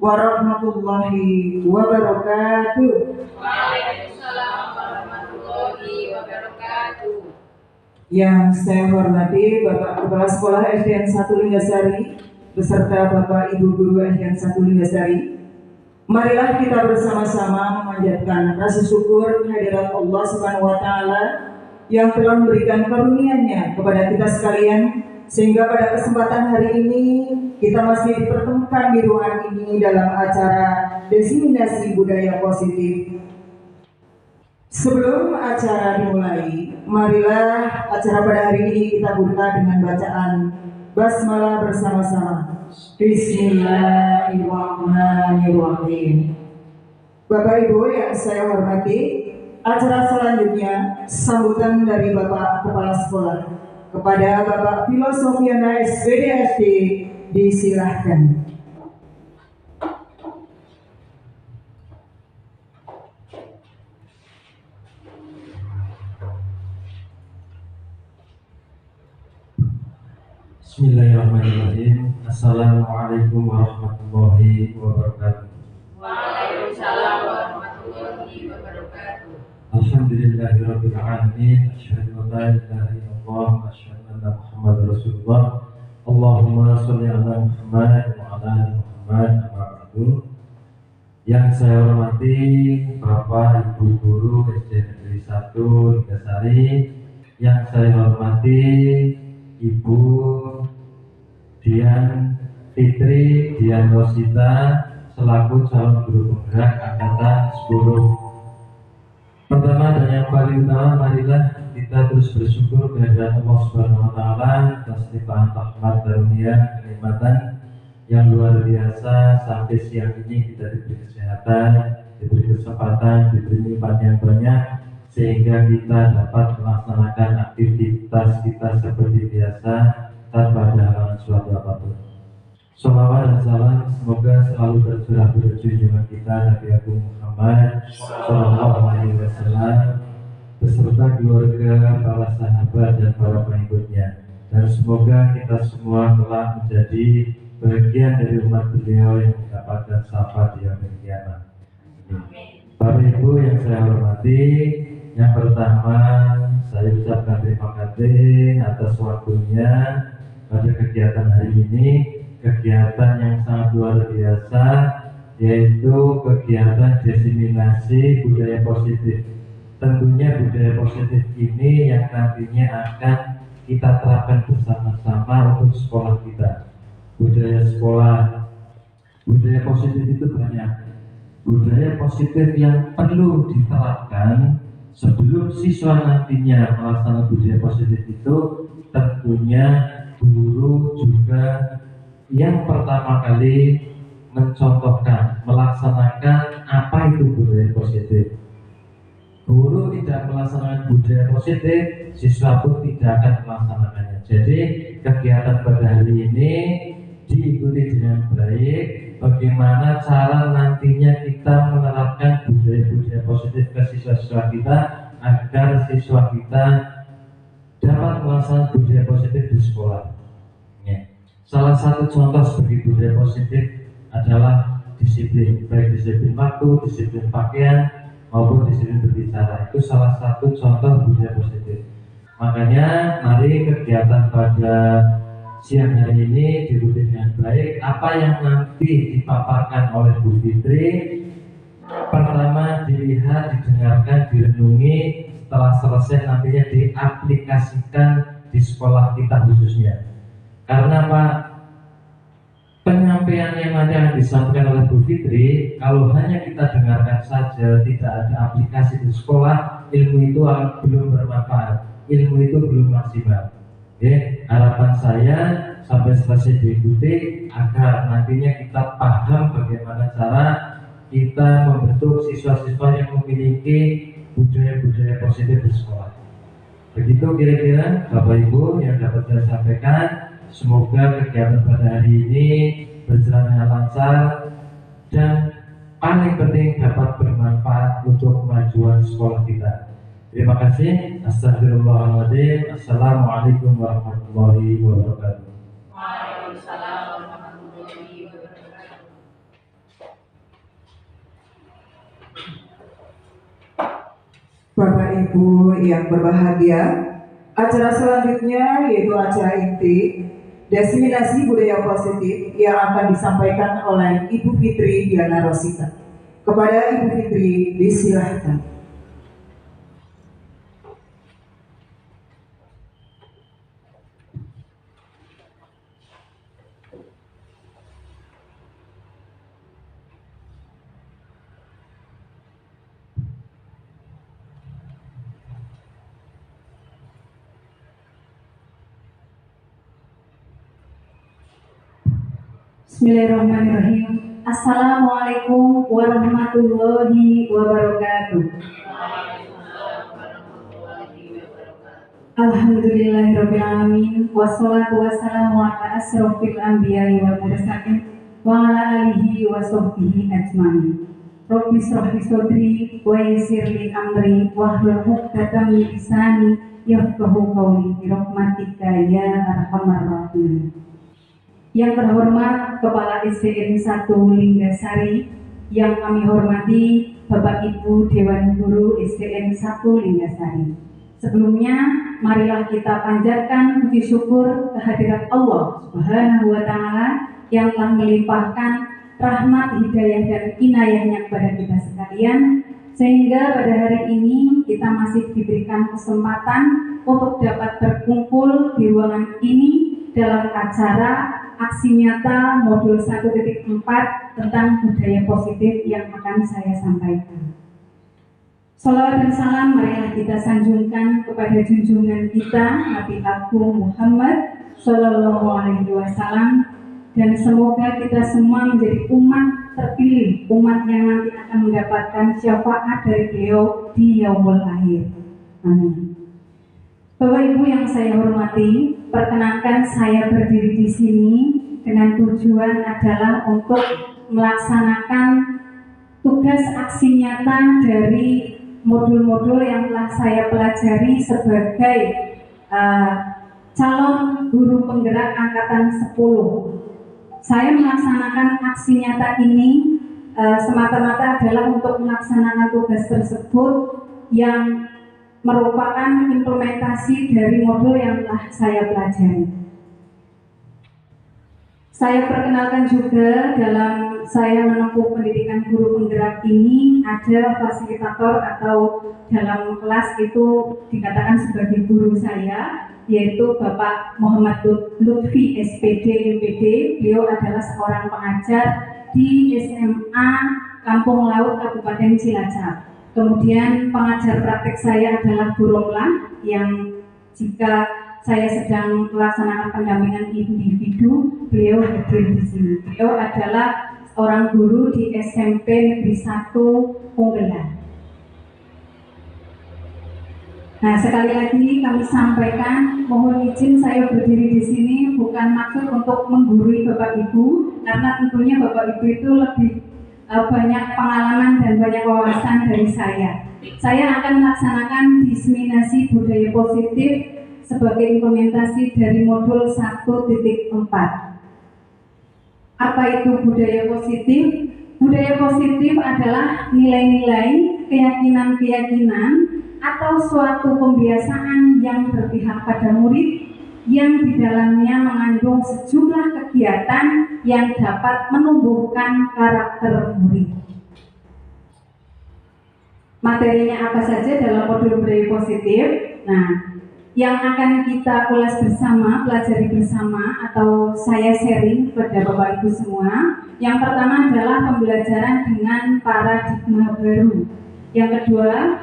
warahmatullahi wabarakatuh. Waalaikumsalam warahmatullahi wabarakatuh. Yang saya hormati Bapak Kepala Sekolah SDN 1 Linggasari beserta Bapak Ibu Guru SDN 1 Linggasari. Marilah kita bersama-sama memanjatkan rasa syukur kehadirat Allah Subhanahu wa taala yang telah memberikan karunia-Nya kepada kita sekalian, sehingga pada kesempatan hari ini kita masih dipertemukan di ruangan ini dalam acara diseminasi budaya positif. Sebelum acara dimulai, marilah acara pada hari ini kita buka dengan bacaan basmalah bersama-sama. Bismillahirrahmanirrahim. Bapak Ibu yang saya hormati, acara selanjutnya sambutan dari Bapak Kepala Sekolah kepada Bapak Filosofiana SPDSD, disilahkan. Bismillahirrahmanirrahim. Assalamualaikum warahmatullahi wabarakatuh. Waalaikumsalam warahmatullahi wabarakatuh. Alhamdulillahirabbil alamin. Asyhadu an la ilaha illallah wa asyhadu anna Muhammadar Rasulullah. Allahumma shalli ala Muhammad wa ala ali Muhammad. Amma ba'du. Yang saya hormati Bapak Ibu Guru SD Negeri 1 Linggasari, yang saya hormati Ibu Dian Fitri Dian Rosita selaku calon guru penggerak angkatan 10. Pertama dan yang paling utama, marilah kita terus bersyukur kehadirat Allah Subhanahu wa taala atas limpahan rahmat karunia kenikmatan yang luar biasa. Sampai siang ini kita diberi kesehatan, diberi kesempatan, diberi limpahan yang banyak, sehingga kita dapat melaksanakan aktivitas kita seperti biasa tanpa ada halangan suatu apapun. Sholawat dan salam semoga selalu tercurah berjunjungan kita Nabi Agung Muhammad Sallallahu Alaihi Wasallam beserta keluarga, para sahabat dan para pengikutnya, dan semoga kita semua telah menjadi bagian dari umat beliau yang mendapatkan syafaat di yaumil qiyamah. Bapak Ibu yang saya hormati, yang pertama saya ucapkan terima kasih atas waktunya pada kegiatan hari ini, kegiatan yang sangat luar biasa, yaitu kegiatan diseminasi budaya positif. Tentunya budaya positif ini yang nantinya akan kita terapkan bersama-sama untuk sekolah kita. Budaya positif itu banyak. Budaya positif yang perlu diterapkan sebelum siswa nantinya melaksanakan budaya positif itu, tentunya guru juga yang pertama kali mencontohkan, melaksanakan apa itu budaya positif. Guru tidak melaksanakan budaya positif, siswa pun tidak akan melaksanakannya. Jadi kegiatan pada hari ini diikuti dengan baik, bagaimana cara nantinya kita menerapkan budaya-budaya positif ke siswa-siswa kita agar siswa kita dapat melaksanakan budaya positif di sekolah. Salah satu contoh sebagai budaya positif adalah disiplin, baik disiplin waktu, disiplin pakaian, maupun disiplin berbicara. Itu salah satu contoh budaya positif. Makanya mari kegiatan pada siang hari ini diikuti dengan baik. Apa yang nanti dipaparkan oleh Bu Fitri, pertama dilihat, didengarkan, direnungi, setelah selesai nantinya diaplikasikan di sekolah kita khususnya. Karena Pak, penyampaian yang nanti akan disampaikan oleh Bu Fitri, kalau hanya kita dengarkan saja, tidak ada aplikasi di sekolah, ilmu itu belum bermanfaat, ilmu itu belum maksimal. Harapan saya sampai selesai diikuti agar nantinya kita paham bagaimana cara kita membentuk siswa-siswa yang memiliki budaya-budaya positif di sekolah. Begitu kira-kira Bapak Ibu yang dapat saya sampaikan. Semoga kegiatan pada hari ini berjalan dengan lancar dan paling penting dapat bermanfaat untuk kemajuan sekolah kita. Terima kasih. Astagfirullahaladzim. Assalamualaikum warahmatullahi wabarakatuh. Waalaikumsalam warahmatullahi wabarakatuh. Bapak Ibu yang berbahagia, acara selanjutnya yaitu acara inti Diseminasi Budaya Positif yang akan disampaikan oleh Ibu Fitri Diana Rosita. Kepada Ibu Fitri disilahkan. Bismillahirrahmanirrahim. Assalamualaikum warahmatullahi wabarakatuh. Alhamdulillahirrahmanirrahim. Wassalatu wassalamu ala asrofil anbiya'i wal mursalin wa ala alihi wa sahbihi ajma'in. Rabbi shrah li sadri wa yassir li amri wahlul 'uqdatam min lisani yafqahu qawli bi rahmatika ya arhamar rahimin. Yang terhormat Kepala SDN 1 Linggasari, yang kami hormati Bapak Ibu Dewan Guru SDN 1 Linggasari. Sebelumnya, marilah kita panjatkan puji syukur kehadirat Allah Subhanahu wa Ta'ala yang telah melimpahkan rahmat, hidayah, dan inayahnya kepada kita sekalian, sehingga pada hari ini kita masih diberikan kesempatan untuk dapat berkumpul di ruangan ini dalam acara aksi nyata modul 1.4 tentang budaya positif yang akan saya sampaikan. Salawat dan salam marilah kita sanjungkan kepada junjungan kita Nabi Agung Muhammad Sallallahu Alaihi Wasallam, dan semoga kita semua menjadi umat terpilih, umat yang nanti akan mendapatkan syafaat dari beliau di yaumul akhir. Amin. Bapak Ibu yang saya hormati, perkenankan saya berdiri di sini dengan tujuan adalah untuk melaksanakan tugas aksi nyata dari modul-modul yang telah saya pelajari sebagai calon guru penggerak angkatan 10. Saya melaksanakan aksi nyata ini semata-mata adalah untuk melaksanakan tugas tersebut yang merupakan implementasi dari modul yang telah saya pelajari. Saya perkenalkan juga, dalam saya menempuh pendidikan guru penggerak ini ada fasilitator atau dalam kelas itu dikatakan sebagai guru saya, yaitu Bapak Muhammad Lutfi SPD MPD. Beliau adalah seorang pengajar di SMA Kampung Laut Kabupaten Cilacap. Kemudian pengajar praktek saya adalah Bu Romlah, yang jika saya sedang melaksanakan pendampingan individu, beliau hadir di sini. Beliau adalah seorang guru di SMP Negeri 1 Punggelan. Nah, sekali lagi kami sampaikan, mohon izin saya berdiri di sini bukan maksud untuk menggurui Bapak Ibu, karena tentunya Bapak Ibu itu lebih banyak pengalaman dan banyak wawasan dari saya. Saya akan melaksanakan diseminasi budaya positif sebagai implementasi dari modul 1.4. Apa itu budaya positif? Budaya positif adalah nilai-nilai, keyakinan-keyakinan, atau suatu pembiasaan yang berpihak pada murid, yang di dalamnya mengandung sejumlah kegiatan yang dapat menumbuhkan karakter murid. Materinya apa saja dalam modul budaya positif? Nah, yang akan kita ulas bersama, pelajari bersama, atau saya sharing kepada Bapak Ibu semua. Yang pertama adalah pembelajaran dengan paradigma baru. Yang kedua,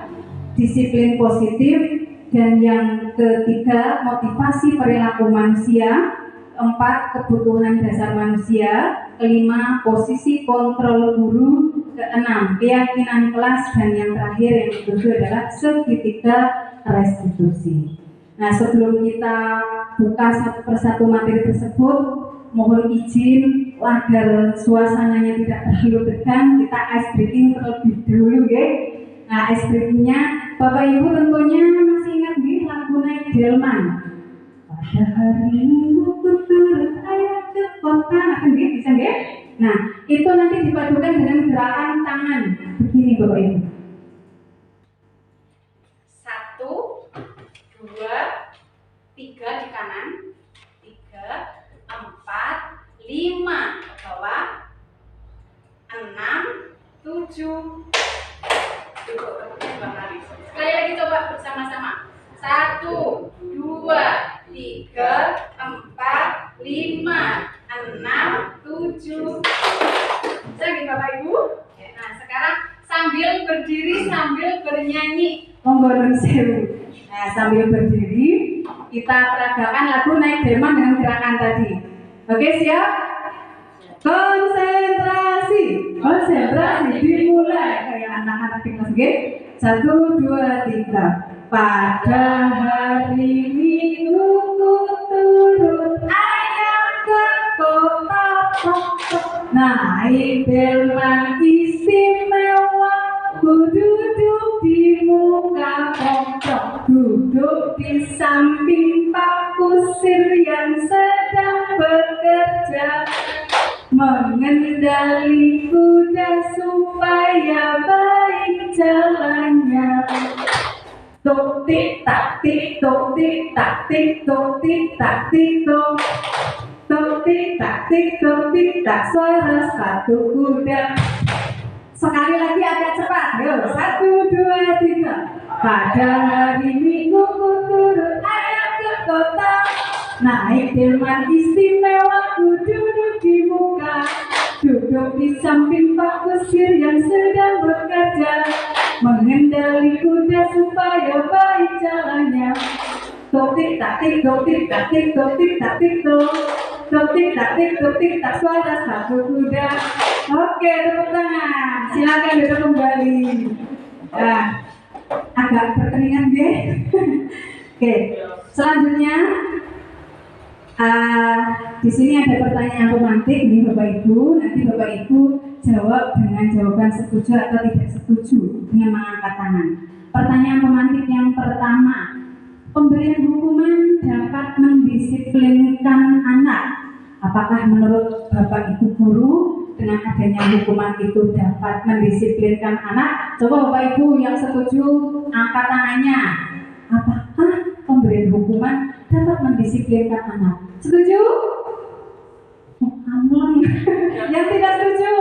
disiplin positif. Dan yang ketiga, motivasi perilaku manusia. 4, kebutuhan dasar manusia. 5, posisi kontrol guru. 6, keyakinan kelas. Dan yang terakhir, yang ketujuh adalah segitiga restitusi. Nah, sebelum kita buka satu persatu materi tersebut, mohon izin agar suasananya tidak terlalu tegang, kita ice breaking terlebih dahulu, ya. Nah, ice breakingnya Bapak Ibu tentunya masih ingat nih lagu Naik Delman. Pada hari Minggu ku turut ayah ke kota, bisa nggak? Nah, itu nanti dipadukan dengan gerakan tangan begini Bapak Ibu. 1, 5 ke bawah, 6, 7. Cukup tepuknya Bang Ali. Sekali lagi coba bersama-sama. 1, 2, 3, 4, 5, 6, 7. Lagi Bapak Ibu. Nah sekarang sambil berdiri sambil bernyanyi. Monggo nun sewu. Nah, sambil berdiri kita peragakan lagu Naik Delman dengan gerakan tadi. Oke, siap? Konsentrasi. Konsentrasi dimulai kayak anak-anak di kelas G. 1, 2, 3. Pada hari Minggu ku turut ayam ke kota Pokok. Naik delman istimewa, ku duduk di muka pokok, duduk di samping Pak Kusir yang sedang bekerja, mengendali kuda supaya baik jalannya. Tuk tik tak tik tuk tik tak tik tuk tik tak tik tuk. Tuk tik tak tik tuk tik tak, suara sepatu kuda. Sekali lagi agak cepat, yuk 1, 2, 3. Pada hari Minggu ku turut ayam ke kota, naik delman istimewa, ku duduk di muka, duduk di samping Pak Kusir yang sedang bekerja, mengendali kuda supaya baik jalannya. Tuk tik tak tik tuk tik tak tik tuk tik tak tik tuk. Tuk tik tak tik tuk tik tak, suara sepatu kuda. Oke, tepuk tangan. Silakan duduk kembali. Nah, agak berkeringat deh. Oke, selanjutnya di sini ada pertanyaan pemantik nih Bapak Ibu. Nanti Bapak Ibu jawab dengan jawaban setuju atau tidak setuju dengan mengangkat tangan. Pertanyaan pemantik yang pertama, pemberian hukuman dapat mendisiplinkan anak. Apakah menurut Bapak Ibu guru dengan adanya hukuman itu dapat mendisiplinkan anak? Coba Bapak Ibu yang setuju angkat tangannya. Apakah pemberian hukuman dapat mendisiplinkan anak? Setuju? Oh, aman. Yang tidak setuju?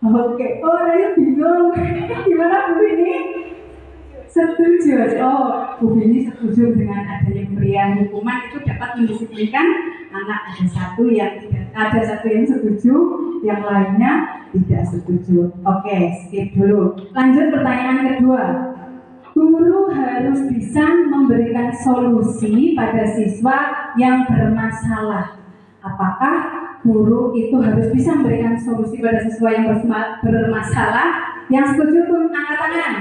Oke. Oh, saya bingung. Gimana Bu ini? Setuju. Oh, Bu Bini setuju dengan adanya pemberian hukuman itu dapat mendisiplinkan anak. Ada satu yang setuju, yang lainnya tidak setuju. Oke, skip dulu. Lanjut pertanyaan kedua. Guru harus bisa memberikan solusi pada siswa yang bermasalah. Apakah guru itu harus bisa memberikan solusi pada siswa yang bermasalah? Yang setuju pun angkat tangan.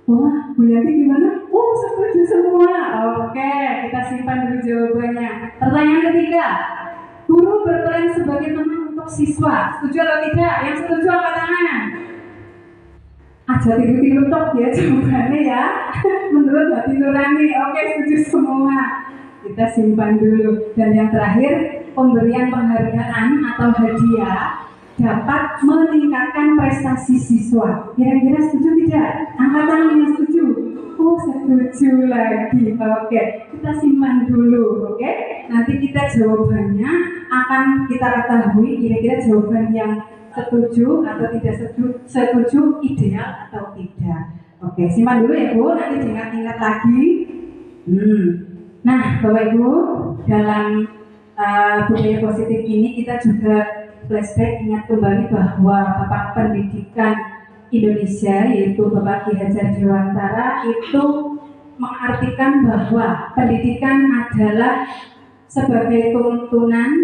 Wah, Bu Yanti gimana? Oh, setuju semua. Oke, kita simpan dulu jawabannya. Pertanyaan ketiga, guru berperan sebagai teman untuk siswa. Setuju atau tidak? Yang setuju angkat tangan. Aja tidur-tidur tok ya jawabannya ya. Menurut Hati Nurani. Oke, setuju semua. Kita simpan dulu. Dan yang terakhir, pemberian penghargaan atau hadiah dapat meningkatkan prestasi siswa. Kira-kira setuju tidak? Angkat tangan yang setuju. Oh, setuju lagi. Oke, kita simpan dulu. Oke, nanti kita jawabannya akan kita ketahui. Kira-kira jawaban yang setuju atau tidak setuju, ideal atau tidak. Oke, simpan dulu ya Bu. Nanti diingat-ingat lagi. Nah, Bapak Ibu, dalam budaya positif ini kita juga flashback, ingat kembali bahwa Bapak Pendidikan Indonesia yaitu Bapak Ki Hajar Dewantara itu mengartikan bahwa pendidikan adalah sebagai tuntunan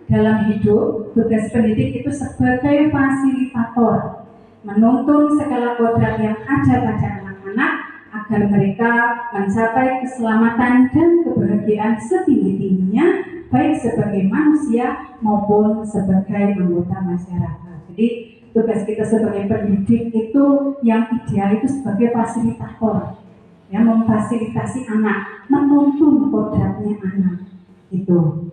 dalam hidup. Tugas pendidik itu sebagai fasilitator, menuntun segala kodrat yang ada pada anak-anak agar mereka mencapai keselamatan dan kebahagiaan setinggi-tingginya, baik sebagai manusia maupun sebagai anggota masyarakat. Jadi tugas kita sebagai pendidik itu yang ideal itu sebagai fasilitator, ya, memfasilitasi anak, menuntun kodratnya anak itu.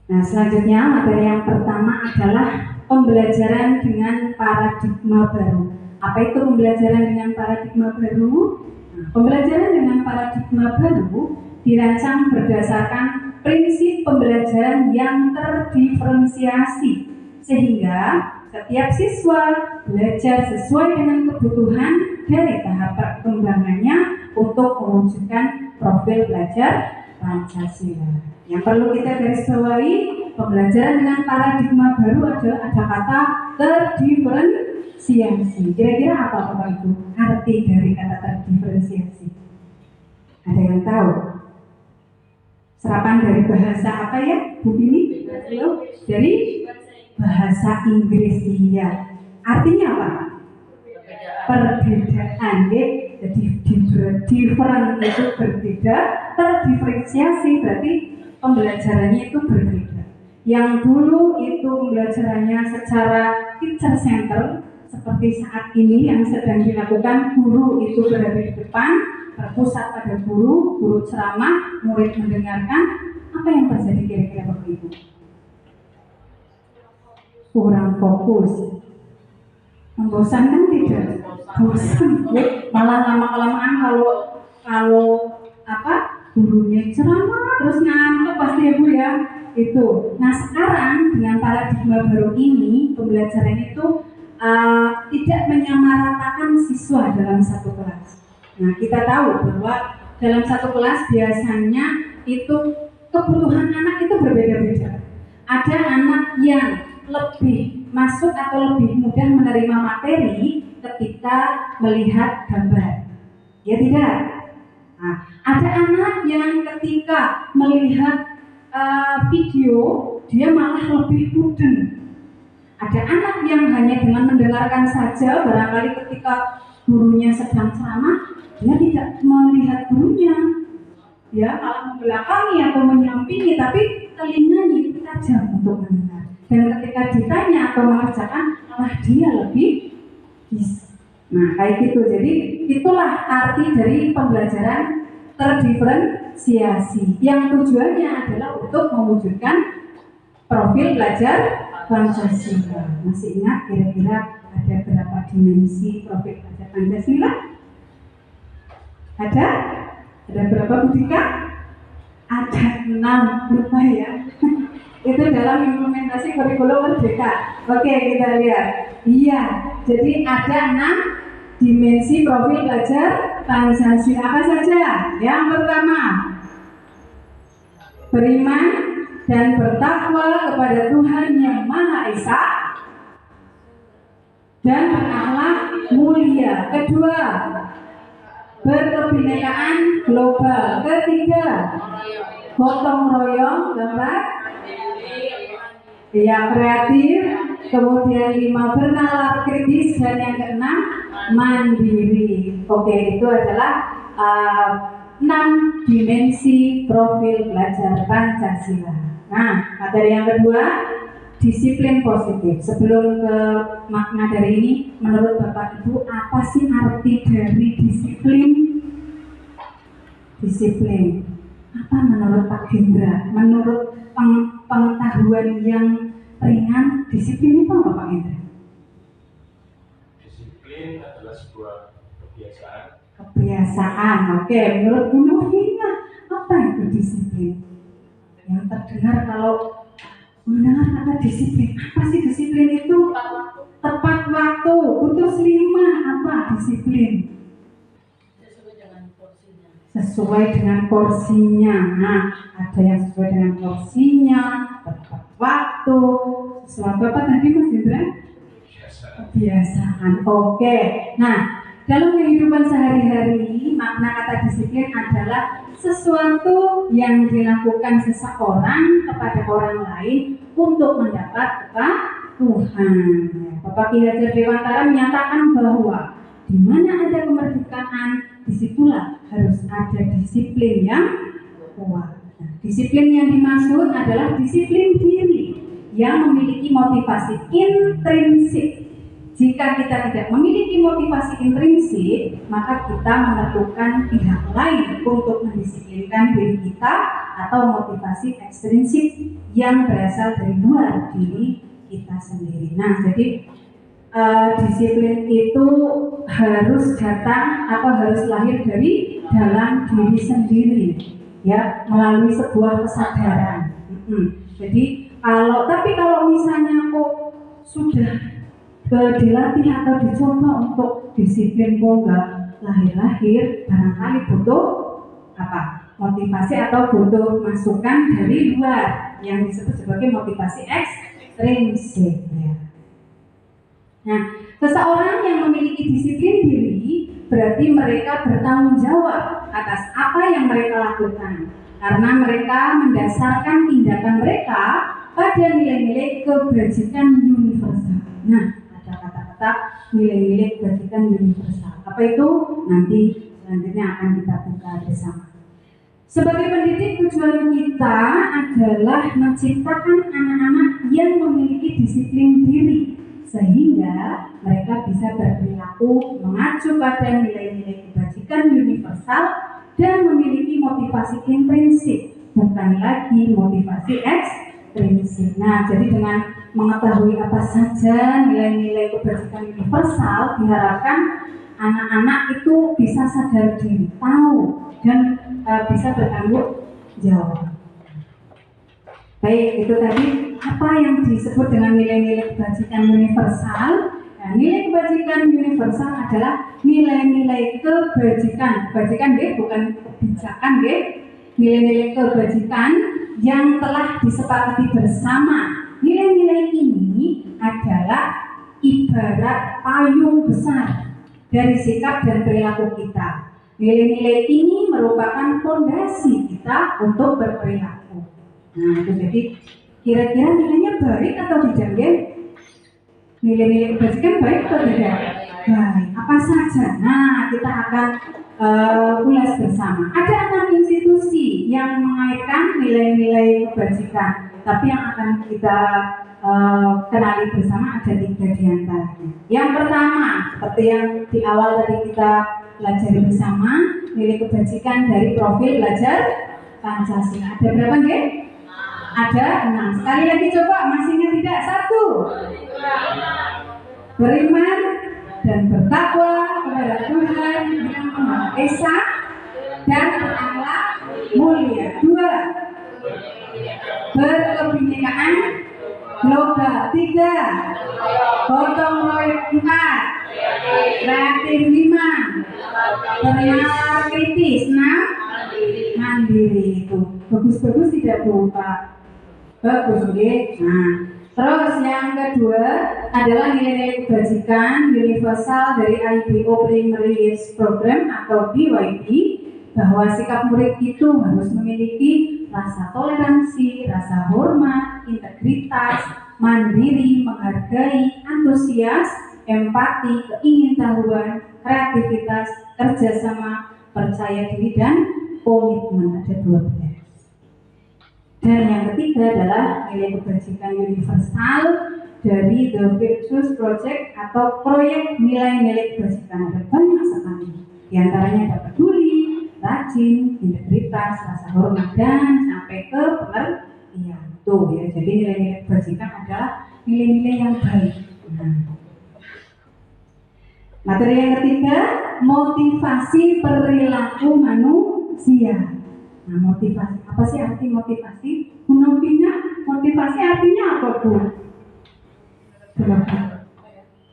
Nah, selanjutnya materi yang pertama adalah pembelajaran dengan paradigma baru. Apa itu pembelajaran dengan paradigma baru? Nah, pembelajaran dengan paradigma baru dirancang berdasarkan prinsip pembelajaran yang terdiferensiasi, sehingga setiap siswa belajar sesuai dengan kebutuhan dari tahap perkembangannya untuk mewujudkan profil belajar Pancasila. Yang perlu kita garis bawahi, pembelajaran dengan paradigma baru adalah ada kata terdiferensiasi. Kira-kira apa Bapak Ibu arti dari kata terdiferensiasi? Ada yang tahu? Serapan dari bahasa apa ya, Bu Bini? Dari bahasa Inggris. Iya. Artinya apa? Perbedaan. Jadi different itu berbeda, terdiferensiasi berarti pembelajarannya itu berbeda. Yang dulu itu pembelajarannya secara teacher center, seperti saat ini yang sedang dilakukan, guru itu berada di depan, berpusat pada guru, guru ceramah, murid mendengarkan. Apa yang terjadi kira-kira Bapak Ibu? Kurang fokus. Membosankan tidak? Bosan. Malah lama-kelamaan kalau gurunya ceramah terus ngantuk pasti ya Bu ya. Itu. Nah sekarang dengan paradigma baru ini pembelajaran itu tidak menyamaratakan siswa dalam satu kelas. Nah kita tahu bahwa dalam satu kelas biasanya itu kebutuhan anak itu berbeda-beda. Ada anak yang lebih masuk atau lebih mudah menerima materi ketika melihat gambar. Ya tidak? Nah, ada anak yang ketika melihat video dia malah lebih mudeng. Ada anak yang hanya dengan mendengarkan saja, barangkali ketika gurunya sedang ceramah dia tidak melihat gurunya, ya malah membelakangi atau menyampingi, tapi telinganya itu tajam untuk mendengar. Dan ketika ditanya atau mengerjakan malah dia lebih bisa. Nah kayak gitu. Jadi itulah arti dari pembelajaran terdiferensiasi yang tujuannya adalah untuk mewujudkan profil belajar Pancasila. Masih ingat kira-kira ada berapa dimensi profil belajar Pancasila? Ada? Ada berapa Budika? Ada 6, lupa ya. Itu dalam implementasi kurikulum merdeka. Oke, kita lihat. Iya, jadi ada 6 dimensi profil belajar Pancasila. Apa saja? Yang pertama, beriman dan bertakwa kepada Tuhan Yang Maha Esa dan berakhlak mulia. Kedua, berkebinekaan global. Ketiga, gotong royong, gambar ya kreatif. Kemudian 5, bernalar kritis, dan yang ke-6 mandiri. Oke, itu adalah 6 dimensi profil belajar Pancasila. Nah, materi yang kedua, disiplin positif. Sebelum ke makna dari ini, menurut Bapak Ibu apa sih arti dari disiplin? Disiplin. Apa menurut Pak Hendra? Menurut pengetahuan yang ringan, disiplin itu apa Pak Hendra? Disiplin adalah sebuah kebiasaan. Kebiasaan, oke. Menurut Bu Novina, apa itu disiplin? Yang terdengar kalau mendengar kata disiplin, apa sih disiplin itu? Tepat waktu, putus 5, apa disiplin? Sesuai dengan porsinya. Nah, ada yang sesuai dengan porsinya, tepat waktu, sesuatu apa tadi Mas Indra? Kebiasaan. Oke. Nah, dalam kehidupan sehari-hari, makna kata disiplin adalah sesuatu yang dilakukan seseorang kepada orang lain untuk mendapat kepatuhan. Bapak Ki Hajar Dewantara menyatakan bahwa di mana ada kemerdekaan, disitulah harus ada disiplin yang kuat. Nah, disiplin yang dimaksud adalah disiplin diri yang memiliki motivasi intrinsik. Jika kita tidak memiliki motivasi intrinsik, maka kita memerlukan pihak lain untuk mendisiplinkan diri kita, atau motivasi ekstrinsik yang berasal dari luar diri kita sendiri. Nah, jadi disiplin itu harus datang atau harus lahir dari dalam diri sendiri. ya, melalui sebuah kesadaran. Jadi kalau misalnya kok sudah dilatih atau dicoba untuk disiplin kok nggak lahir-lahir, barangkali butuh motivasi atau butuh masukan dari luar yang disebut sebagai motivasi ekstrinsik. Ya. Nah, seseorang yang memiliki disiplin diri berarti mereka bertanggung jawab atas apa yang mereka lakukan karena mereka mendasarkan tindakan mereka pada nilai-nilai kebajikan universal. Nah, ada kata-kata nilai-nilai kebajikan universal. Apa itu? Nanti selanjutnya akan kita buka bersama. Sebagai pendidik, tujuan kita adalah menciptakan anak-anak yang memiliki disiplin diri sehingga mereka bisa berperilaku mengacu pada nilai-nilai kebajikan universal dan memiliki motivasi intrinsik, bukan lagi motivasi ekstrinsik. Nah, jadi dengan mengetahui apa saja nilai-nilai kebajikan universal, diharapkan anak-anak itu bisa sadar diri, tahu dan bisa bertanggung jawab. Baik, itu tadi apa yang disebut dengan nilai-nilai kebajikan universal. Nah, nilai kebajikan universal adalah nilai-nilai kebajikan. Kebajikan bukan kebijakan, nilai-nilai kebajikan yang telah disepakati bersama. Nilai-nilai ini adalah ibarat payung besar dari sikap dan perilaku kita. Nilai-nilai ini merupakan fondasi kita untuk berperilaku. Nah, itu jadi kira-kira nilainya baik atau tidak, Nilai-nilai kebajikan baik atau tidak? Baik. Apa saja? Nah, kita akan ulas bersama. Ada 6 institusi yang mengaitkan nilai-nilai kebajikan, tapi yang akan kita kenali bersama ada 3 di antaranya. Yang pertama, seperti yang di awal tadi kita pelajari bersama, nilai kebajikan dari profil belajar Pancasila. Ada berapa, Ada 6. Sekali lagi coba, masih ingat tidak? 1. Beriman dan bertakwa kepada Tuhan yang Maha Esa dan berakhlak mulia. 2. Berkebinekaan global. 3. Gotong royong. 4. Kreatif. 5. Bernalar kritis. 6. Mandiri. Itu bagus-bagus tidak Bu, Pak? Bagus, Nah, terus yang kedua adalah nilai-nilai kebajikan universal dari IBO Primary Years Program atau BYP, bahwa sikap murid itu harus memiliki rasa toleransi, rasa hormat, integritas, mandiri, menghargai, antusias, empati, keingintahuan, kreativitas, kerjasama, percaya diri, dan komitmen. Ada 12. Dan yang ketiga adalah nilai kebajikan universal dari The Virtuous Project atau proyek nilai-nilai kebajikan. Ada banyak sekali. Di antaranya ada peduli, rajin, integritas, rasa hormat, dan sampai ke pengertian. Tuh ya, jadi nilai-nilai kebajikan adalah nilai-nilai yang baik. Materi yang ketiga, motivasi perilaku manusia. Nah, motivasi, apa sih arti motivasi? Motivasi artinya apa, Bu?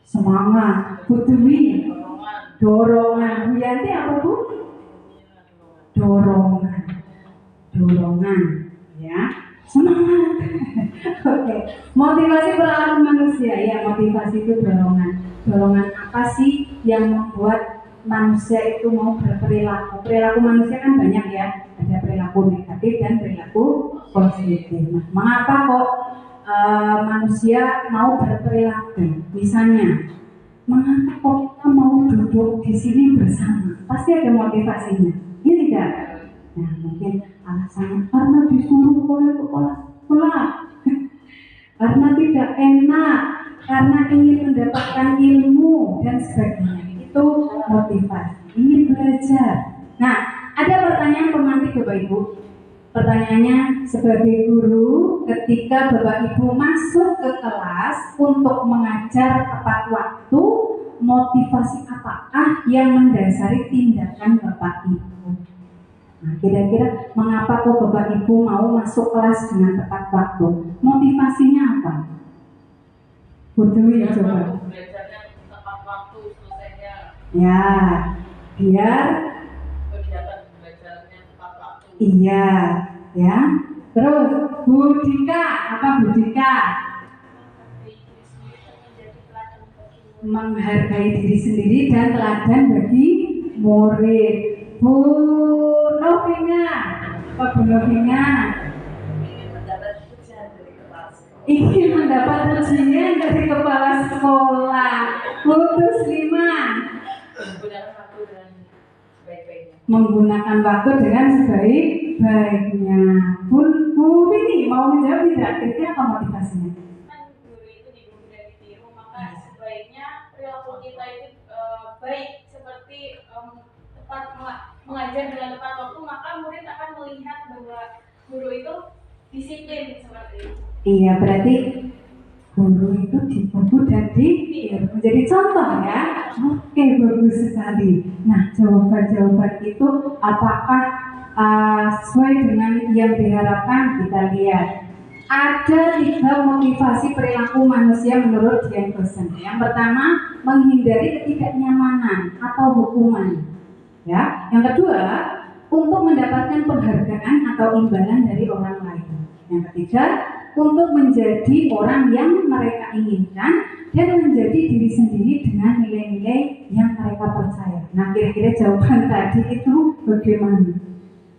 Semangat, putri, dorongan. Bu Yanti apa, Bu? Dorongan, ya. Semangat. Oke. Motivasi perilaku manusia, ya, motivasi itu dorongan. Dorongan apa sih yang membuat manusia itu mau berperilaku? Perilaku manusia kan banyak ya, ada perilaku negatif dan perilaku positif. Nah, mengapa kok manusia mau berperilaku? Misalnya, mengapa kok kita mau duduk di sini bersama? Pasti ada motivasinya, ya tidak? Nah, mungkin alasannya karena disuruh oleh kepala sekolah, karena tidak enak, karena ingin mendapatkan ilmu dan sebagainya. Itu motivasi, ingin belajar. Nah, ada pertanyaan pemantik Bapak Ibu. Pertanyaannya, sebagai guru, ketika Bapak Ibu masuk ke kelas untuk mengajar tepat waktu, motivasi apakah yang mendasari tindakan Bapak Ibu? Nah, kira-kira mengapa kok Bapak Ibu mau masuk kelas dengan tepat waktu? Motivasinya apa? Betul ya coba. Belajarnya tepat waktu, selesainya Ya, biar kegiatan belajarnya tepat waktu. iya, ya. Terus Bu Dika, apa Bu Dika? Menghargai diri sendiri dan teladan bagi murid. Bu Novina, apa Bu Novina? Ingin mendapat pujian dari kepala sekolah. Bu Tusliman, Menggunakan waktu dengan sebaik-baiknya. menggunakan waktu dengan sebaik-baiknya. Bu ini mau menjawab tidak? Kira-kira apa motivasinya? Kan guru itu dibunuh dan ditiru, maka sebaiknya perilaku kita itu baik, seperti tepat mengajar dengan tepat waktu, maka murid akan melihat bahwa guru itu disiplin seperti itu. Iya, berarti guru itu diburu dan ditiru menjadi contoh ya. Oke, bagus sekali. Nah, jawaban-jawaban itu apakah sesuai dengan yang diharapkan? Kita lihat. Ada 3 motivasi perilaku manusia menurut Dian Gosen. Yang pertama, menghindari ketidaknyamanan atau hukuman. Ya. Yang kedua, untuk mendapatkan penghargaan atau imbalan dari orang lain. Yang ketiga, untuk menjadi orang yang mereka inginkan dan menjadi diri sendiri dengan nilai-nilai yang mereka percaya. Nah, kira-kira jawaban tadi itu bagaimana?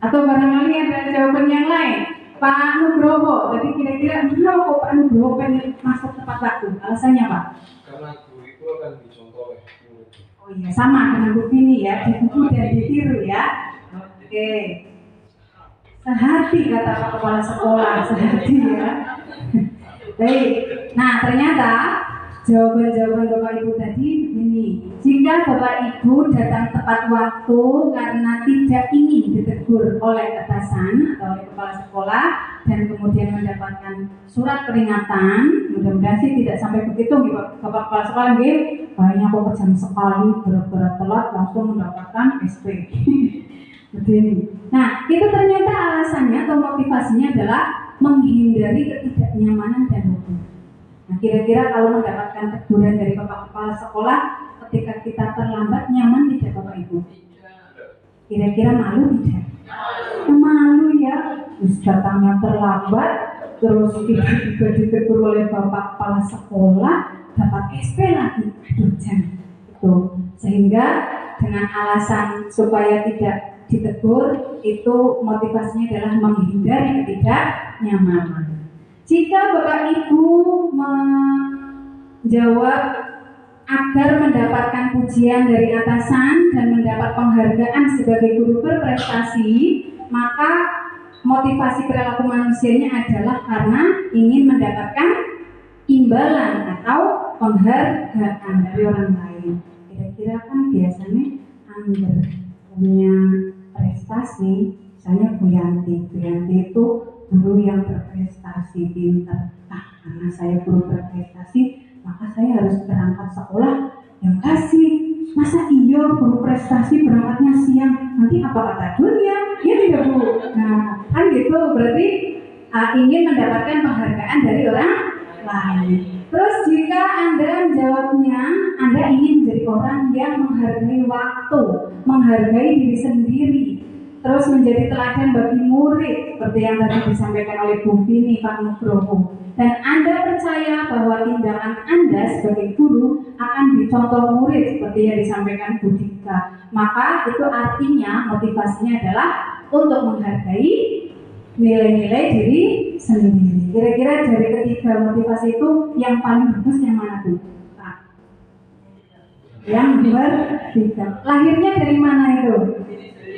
Atau barangkali ada jawaban yang lain? Pak Nugroho, tadi kira-kira kenapa kok Pak Nugroho pengen masuk tepat waktu? Alasannya Pak? Karena guru itu akan dicontoh oleh murid. Oh iya, sama dengan Bu Vini ya, diburu dan ditiru ya. Oke. Sehati kata Pak Kepala Sekolah, sehati ya. Baik, nah ternyata jawaban-jawaban Bapak Ibu tadi begini. Jika Bapak Ibu datang tepat waktu karena tidak ingin ditegur oleh atasan atau oleh kepala sekolah dan kemudian mendapatkan surat peringatan, mudah-mudahan sih tidak sampai begitu nih Bapak Kepala Sekolah nggih. Banyak kok kejam sekali gara-gara telat langsung mendapatkan SP. Begini. Nah, itu ternyata alasannya atau motivasinya adalah menghindari ketidaknyamanan dan hukum. Nah, kira-kira kalau mendapatkan teguran dari Bapak Kepala Sekolah ketika kita terlambat, nyaman tidak Bapak Ibu? Kira-kira malu tidak? Malu ya, datangnya terlambat, terus tiba-tiba ditegur oleh Bapak Kepala Sekolah, dapat SP lagi, aduh jangan. Itu sehingga dengan alasan supaya tidak ditegur, itu motivasinya adalah menghindari ketidaknyamanan. Jika Bapak Ibu menjawab agar mendapatkan pujian dari atasan dan mendapat penghargaan sebagai guru berprestasi, maka motivasi perilaku manusianya adalah karena ingin mendapatkan imbalan atau penghargaan dari orang lain. Kira-kira kan biasanya Anda punya prestasi, misalnya Bu Yanti itu guru yang berprestasi, pintar. Karena saya guru berprestasi, maka saya harus berangkat sekolah yang kasih. Masa iya guru prestasi berangkatnya siang? Nanti apa kata dunia? Ya tidak Bu. Nah, kan gitu berarti ingin mendapatkan penghargaan dari orang lain. Terus jika Anda menjawabnya, Anda ingin menjadi orang yang menghargai waktu, menghargai diri sendiri, terus menjadi teladan bagi murid seperti yang tadi disampaikan oleh Bu Vini, Pak Nugroho, dan Anda percaya bahwa tindakan Anda sebagai guru akan dicontoh murid seperti yang disampaikan Bu Dika, maka itu artinya motivasinya adalah untuk menghargai nilai-nilai diri sendiri. Kira-kira dari ketiga motivasi itu yang paling bagus yang mana tuh? Yang bertiga. Lahirnya dari mana itu?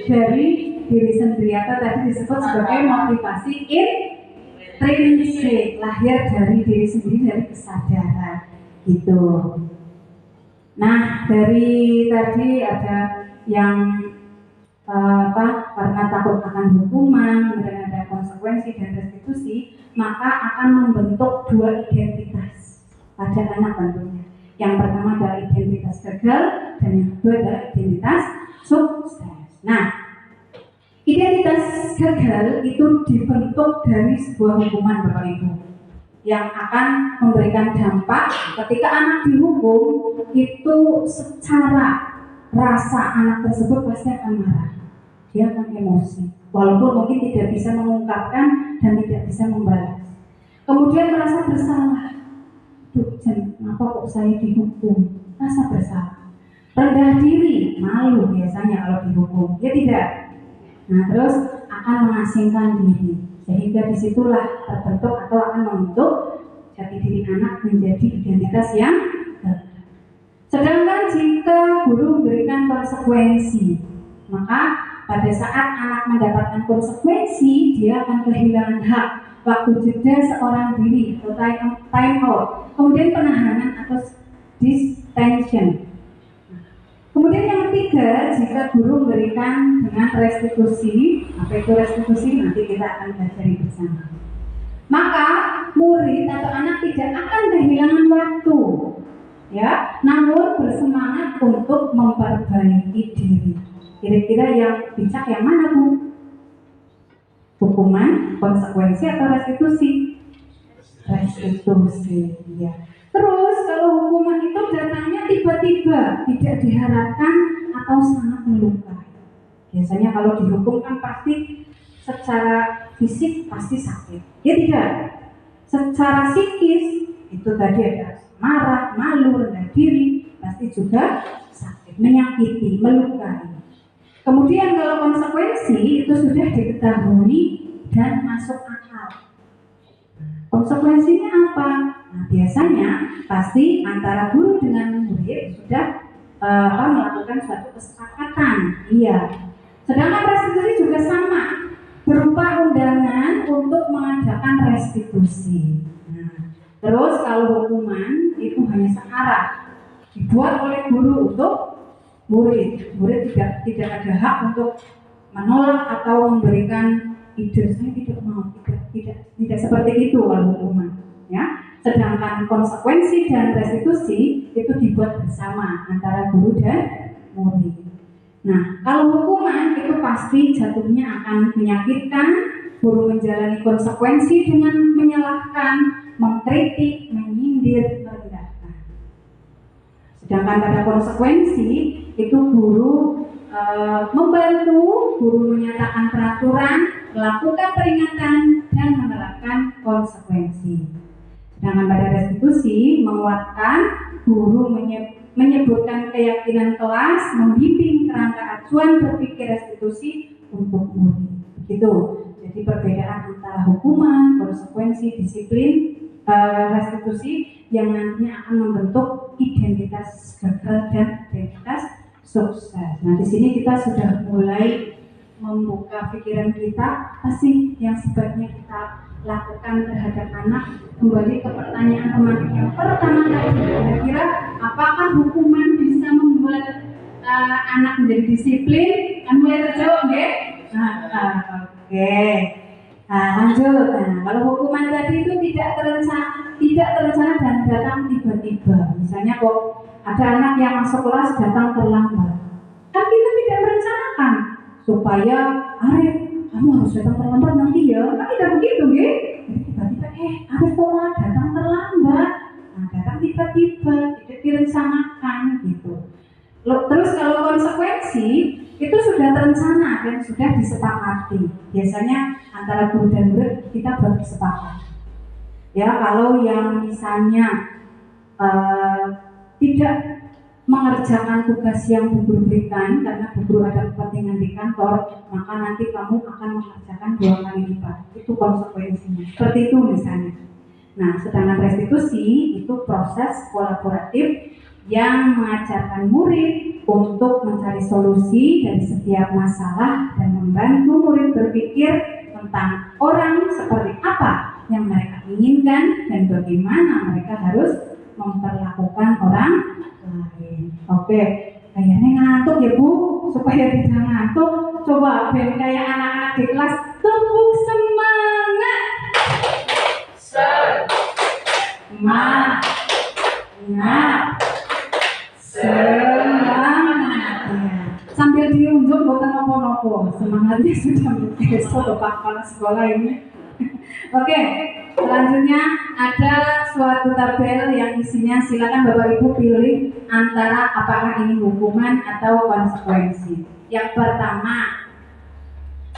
Dari diri sendiri atau tadi disebut sebagai motivasi intrinsik, lahir dari diri sendiri, dari kesadaran gitu. Nah, dari tadi ada yang karena takut akan hukuman, kemudian ada konsekuensi dan restitusi, maka akan membentuk 2 identitas pada anak tentunya. Yang pertama adalah identitas gagal dan yang kedua adalah identitas sukses. Nah, Identitas gagal itu dibentuk dari sebuah hukuman Bapak Ibu yang akan memberikan dampak ketika anak dihukum itu secara rasa anak tersebut pasti akan marah, dia akan emosi, walaupun mungkin tidak bisa mengungkapkan dan tidak bisa membalas. Kemudian merasa bersalah, kenapa kok saya dihukum? Rasa bersalah, rendah diri, malu biasanya kalau dihukum, ya tidak. Nah, terus akan mengasingkan diri, sehingga disitulah terbentuk atau akan membentuk jati diri anak menjadi identitas yang gagal. Sedangkan jika guru memberikan konsekuensi, maka pada saat anak mendapatkan konsekuensi, dia akan kehilangan hak, waktu jeda seorang diri atau time out, kemudian penahanan atau distension. Kemudian yang ketiga, jika guru memberikan dengan restitusi, apa itu restitusi nanti kita akan pelajari bersama. Maka murid atau anak tidak akan kehilangan waktu, ya, namun bersemangat untuk memperbaiki diri. Kira-kira yang bijak yang mana, Bu? Hukuman, konsekuensi atau restitusi? Restitusi, ya. Terus kalau hukuman itu datangnya tiba-tiba, tidak diharapkan atau sangat melukai. Biasanya kalau dihukum kan pasti secara fisik pasti sakit, ya tidak. Secara psikis itu tadi ada marah, malu, rendah diri, pasti juga sakit, menyakiti, melukai. Kemudian kalau konsekuensi itu sudah diketahui dan masuk akal. Konsekuensinya apa? Nah, biasanya pasti antara guru dengan murid sudah melakukan suatu kesepakatan. Iya. Sedangkan restitusi juga sama, berupa undangan untuk mengadakan restitusi. Nah, terus kalau hukuman itu hanya searah, dibuat oleh guru untuk murid. Murid tidak ada hak untuk menolak atau memberikan ide, saya tidak mau, tidak seperti itu kalau hukuman, ya. Sedangkan konsekuensi dan restitusi itu dibuat bersama antara guru dan murid. Nah, kalau hukuman itu pasti jatuhnya akan menyakitkan, guru menjalani konsekuensi dengan menyalahkan, mengkritik, menyindir, merendahkan. Sedangkan pada konsekuensi itu guru membantu, guru menyatakan peraturan, melakukan peringatan dan menerapkan konsekuensi. Sedangkan pada restitusi menguatkan, guru menyebutkan keyakinan kelas, membimbing kerangka acuan berpikir restitusi untuk murid. Begitu. Jadi perbedaan antara hukuman, konsekuensi, disiplin, restitusi yang nantinya akan membentuk identitas gagal dan identitas sukses. Nah, di sini kita sudah mulai membuka pikiran kita, apa sih yang sebaiknya kita lakukan terhadap anak. Kembali ke pertanyaan teman yang pertama tadi, kira-kira apakah hukuman bisa membuat anak menjadi disiplin? Kan mulai terjawab, nggih? Oke. Nah, lanjut. Nah, kalau hukuman tadi itu tidak terencana dan datang tiba-tiba. Misalnya kok ada anak yang masuk kelas datang terlambat, kan kita tidak merencanakan supaya Arif, kamu harus datang terlambat nanti ya. Kan tidak begitu, nggih? Tiba-tiba Arif kok malah datang terlambat. Nah, datang tiba-tiba, tidak direncanakan gitu. Terus kalau konsekuensi itu sudah terencana dan sudah disepakati. Biasanya antara guru dan murid kita bersepakat. Ya, kalau yang misalnya tidak mengerjakan tugas yang Bu Guru berikan karena Bu Guru ada kepentingan di kantor, maka nanti kamu akan mengerjakan 2 kali lipat. Itu konsekuensinya. Seperti itu misalnya. Nah, sedangkan restitusi itu proses kolaboratif yang mengajarkan murid untuk mencari solusi dari setiap masalah dan membantu murid berpikir tentang orang seperti apa yang mereka inginkan dan bagaimana mereka harus memperlakukan orang lain. Oke, kayaknya ngantuk ya Bu, supaya tidak ngantuk, coba biar kayak anak-anak di kelas tepuk semangat. Semangat. Semangat. Ya. Sambil diunjuk bukan apa nopo, semangatnya sudah besok Pak Kepala Sekolah ini. Oke, selanjutnya ada suatu tabel yang isinya silakan Bapak Ibu pilih antara apakah ini hukuman atau konsekuensi. Yang pertama,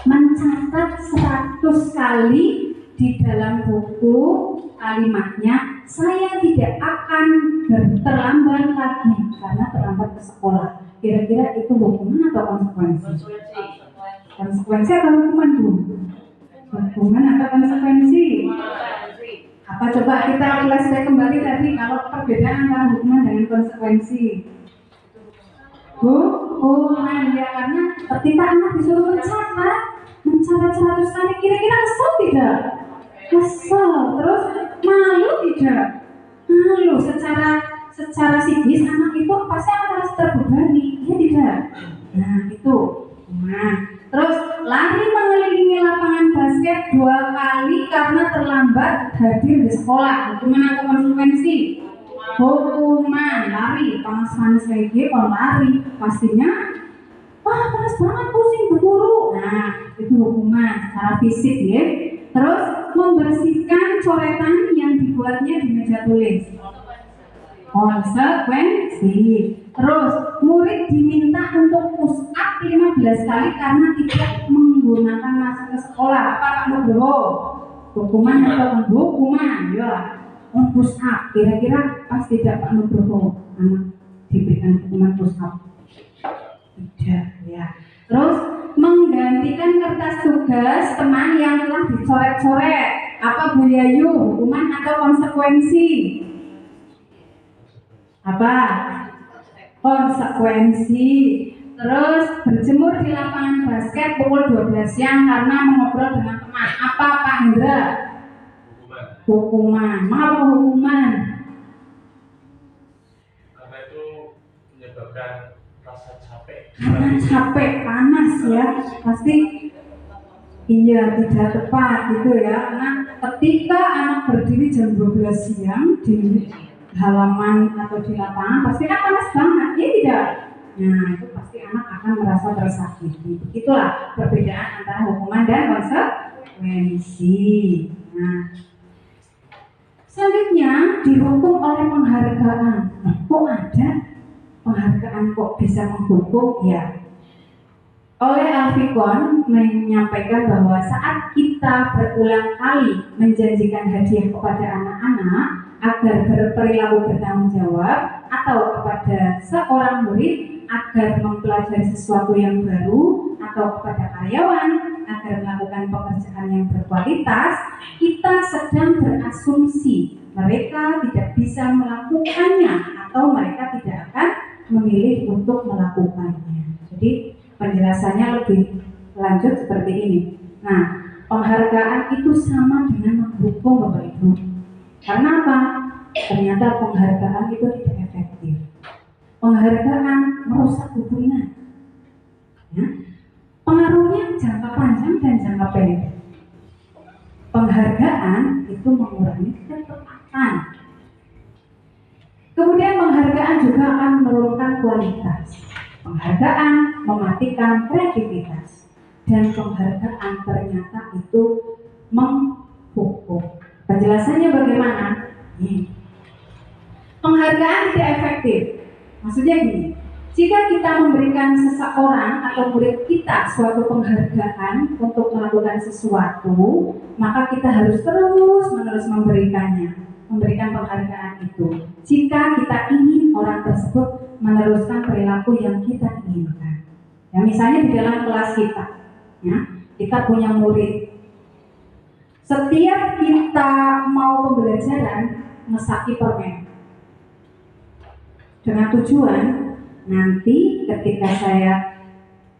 mencatat 100 kali di dalam buku kalimatnya, saya tidak akan terlambat lagi karena terlambat ke sekolah. Kira-kira itu hukuman atau konsekuensi? Konsekuensi atau hukuman, Bu? Hukuman atau konsekuensi? Apa coba kita flashback kembali tadi kalau perbedaan antara hukuman dengan konsekuensi? Hukuman ya, karena ketika anak disuruh mencatat 100 kali, kira-kira kesel tidak? Kesel, terus malu tidak? Malu, secara psikis anak itu pasti akan merasa terbebani, ya tidak? Nah itu. Nah, terus lari mengelilingi lapangan basket 2 kali karena terlambat hadir di sekolah. Hukuman atau konsekuensi? Hukuman. Lari, panas-panas kayak gitu, kalau lari pastinya wah panas banget, pusing, berburu. Nah itu hukuman secara fisik ya. Terus membersihkan coretan yang dibuatnya di meja tulis. Konsekuensi. Terus murid diminta untuk push up 15 kali karena tidak menggunakan masker ke sekolah. Apa Pak Nugroho? Hukuman atau hukuman? Ya, push up. Kira-kira pas tidak Pak Nugroho anak diberikan hukuman push up? Tidak ya. Terus menggantikan kertas tugas teman yang telah dicoret-coret. Apa Bu Yayu? Hukuman atau konsekuensi? Apa? Konsekuensi. Terus berjemur di lapangan basket pukul 12 siang karena mengobrol dengan teman. Apa Pak Hendra? Hukuman. Mengapa hukuman? Karena itu menyebabkan rasa capek. Karena capek, panas ya, pasti iya tidak tepat gitu ya. Karena ketika anak berdiri jam 12 siang di halaman atau di lapangan pasti kan panas banget, ya tidak? Nah itu pasti anak akan merasa tersakiti. Begitulah perbedaan antara hukuman dan konsekuensi. Nah selanjutnya dihukum oleh penghargaan. Kok ada penghargaan kok bisa menghukum? Ya, oleh Alfikon menyampaikan bahwa saat kita berulang kali menjanjikan hadiah kepada anak-anak agar berperilaku bertanggung jawab atau kepada seorang murid agar mempelajari sesuatu yang baru atau kepada karyawan agar melakukan pekerjaan yang berkualitas, kita sedang berasumsi mereka tidak bisa melakukannya atau mereka tidak akan memilih untuk melakukannya. Jadi penjelasannya lebih lanjut seperti ini. Nah, penghargaan itu sama dengan menghukum Bapak Ibu. Karena apa? Ternyata penghargaan itu tidak efektif. Penghargaan merusak hubungan. Ya. Pengaruhnya jangka panjang dan jangka pendek. Penghargaan itu mengurangi ketepatan. Kemudian penghargaan juga akan menurunkan kualitas. Penghargaan mematikan kreativitas. Dan penghargaan ternyata itu menghukum. Penjelasannya bagaimana? Penghargaan tidak efektif. Maksudnya gini, jika kita memberikan seseorang atau murid kita suatu penghargaan untuk melakukan sesuatu, maka kita harus terus-menerus memberikan penghargaan itu. Jika kita ingin orang tersebut meneruskan perilaku yang kita inginkan. Ya, misalnya di dalam kelas kita, ya, kita punya murid. Setiap kita mau pembelajaran, mesaki permen. Dengan tujuan, nanti ketika saya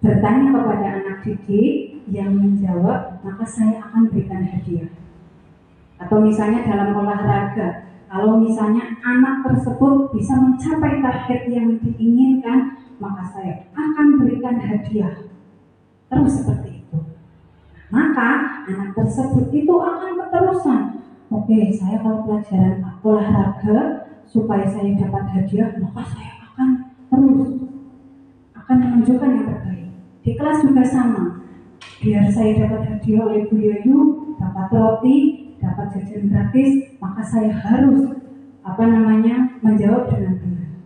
bertanya kepada anak didik yang menjawab, maka saya akan berikan hadiah. Atau misalnya dalam olahraga, kalau misalnya anak tersebut bisa mencapai target yang diinginkan, maka saya akan berikan hadiah. Terus seperti itu. Maka anak tersebut itu akan keterusan. Oke, saya kalau pelajaran olahraga supaya saya dapat hadiah, maka saya akan terus menunjukkan yang terbaik. Di kelas juga sama. Biar saya dapat hadiah oleh Bu Yayu, dapat roti, dapat jajan gratis, maka saya harus menjawab dengan benar.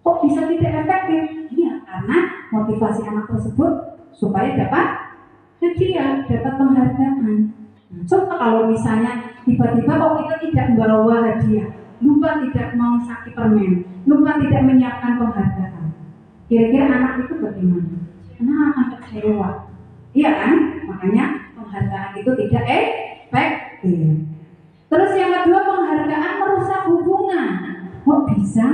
Kok bisa tidak efektif? Iya, karena motivasi anak tersebut supaya dapat hadiah, dapat penghargaan. Coba kalau misalnya tiba-tiba kita tidak membawa hadiah, lupa tidak mau sakit permen, lupa tidak menyiapkan penghargaan, kira-kira anak itu bagaimana? Anak akan kecewa, iya kan? Makanya penghargaan itu tidak efektif. Terus yang kedua, penghargaan merusak hubungan. Kok bisa?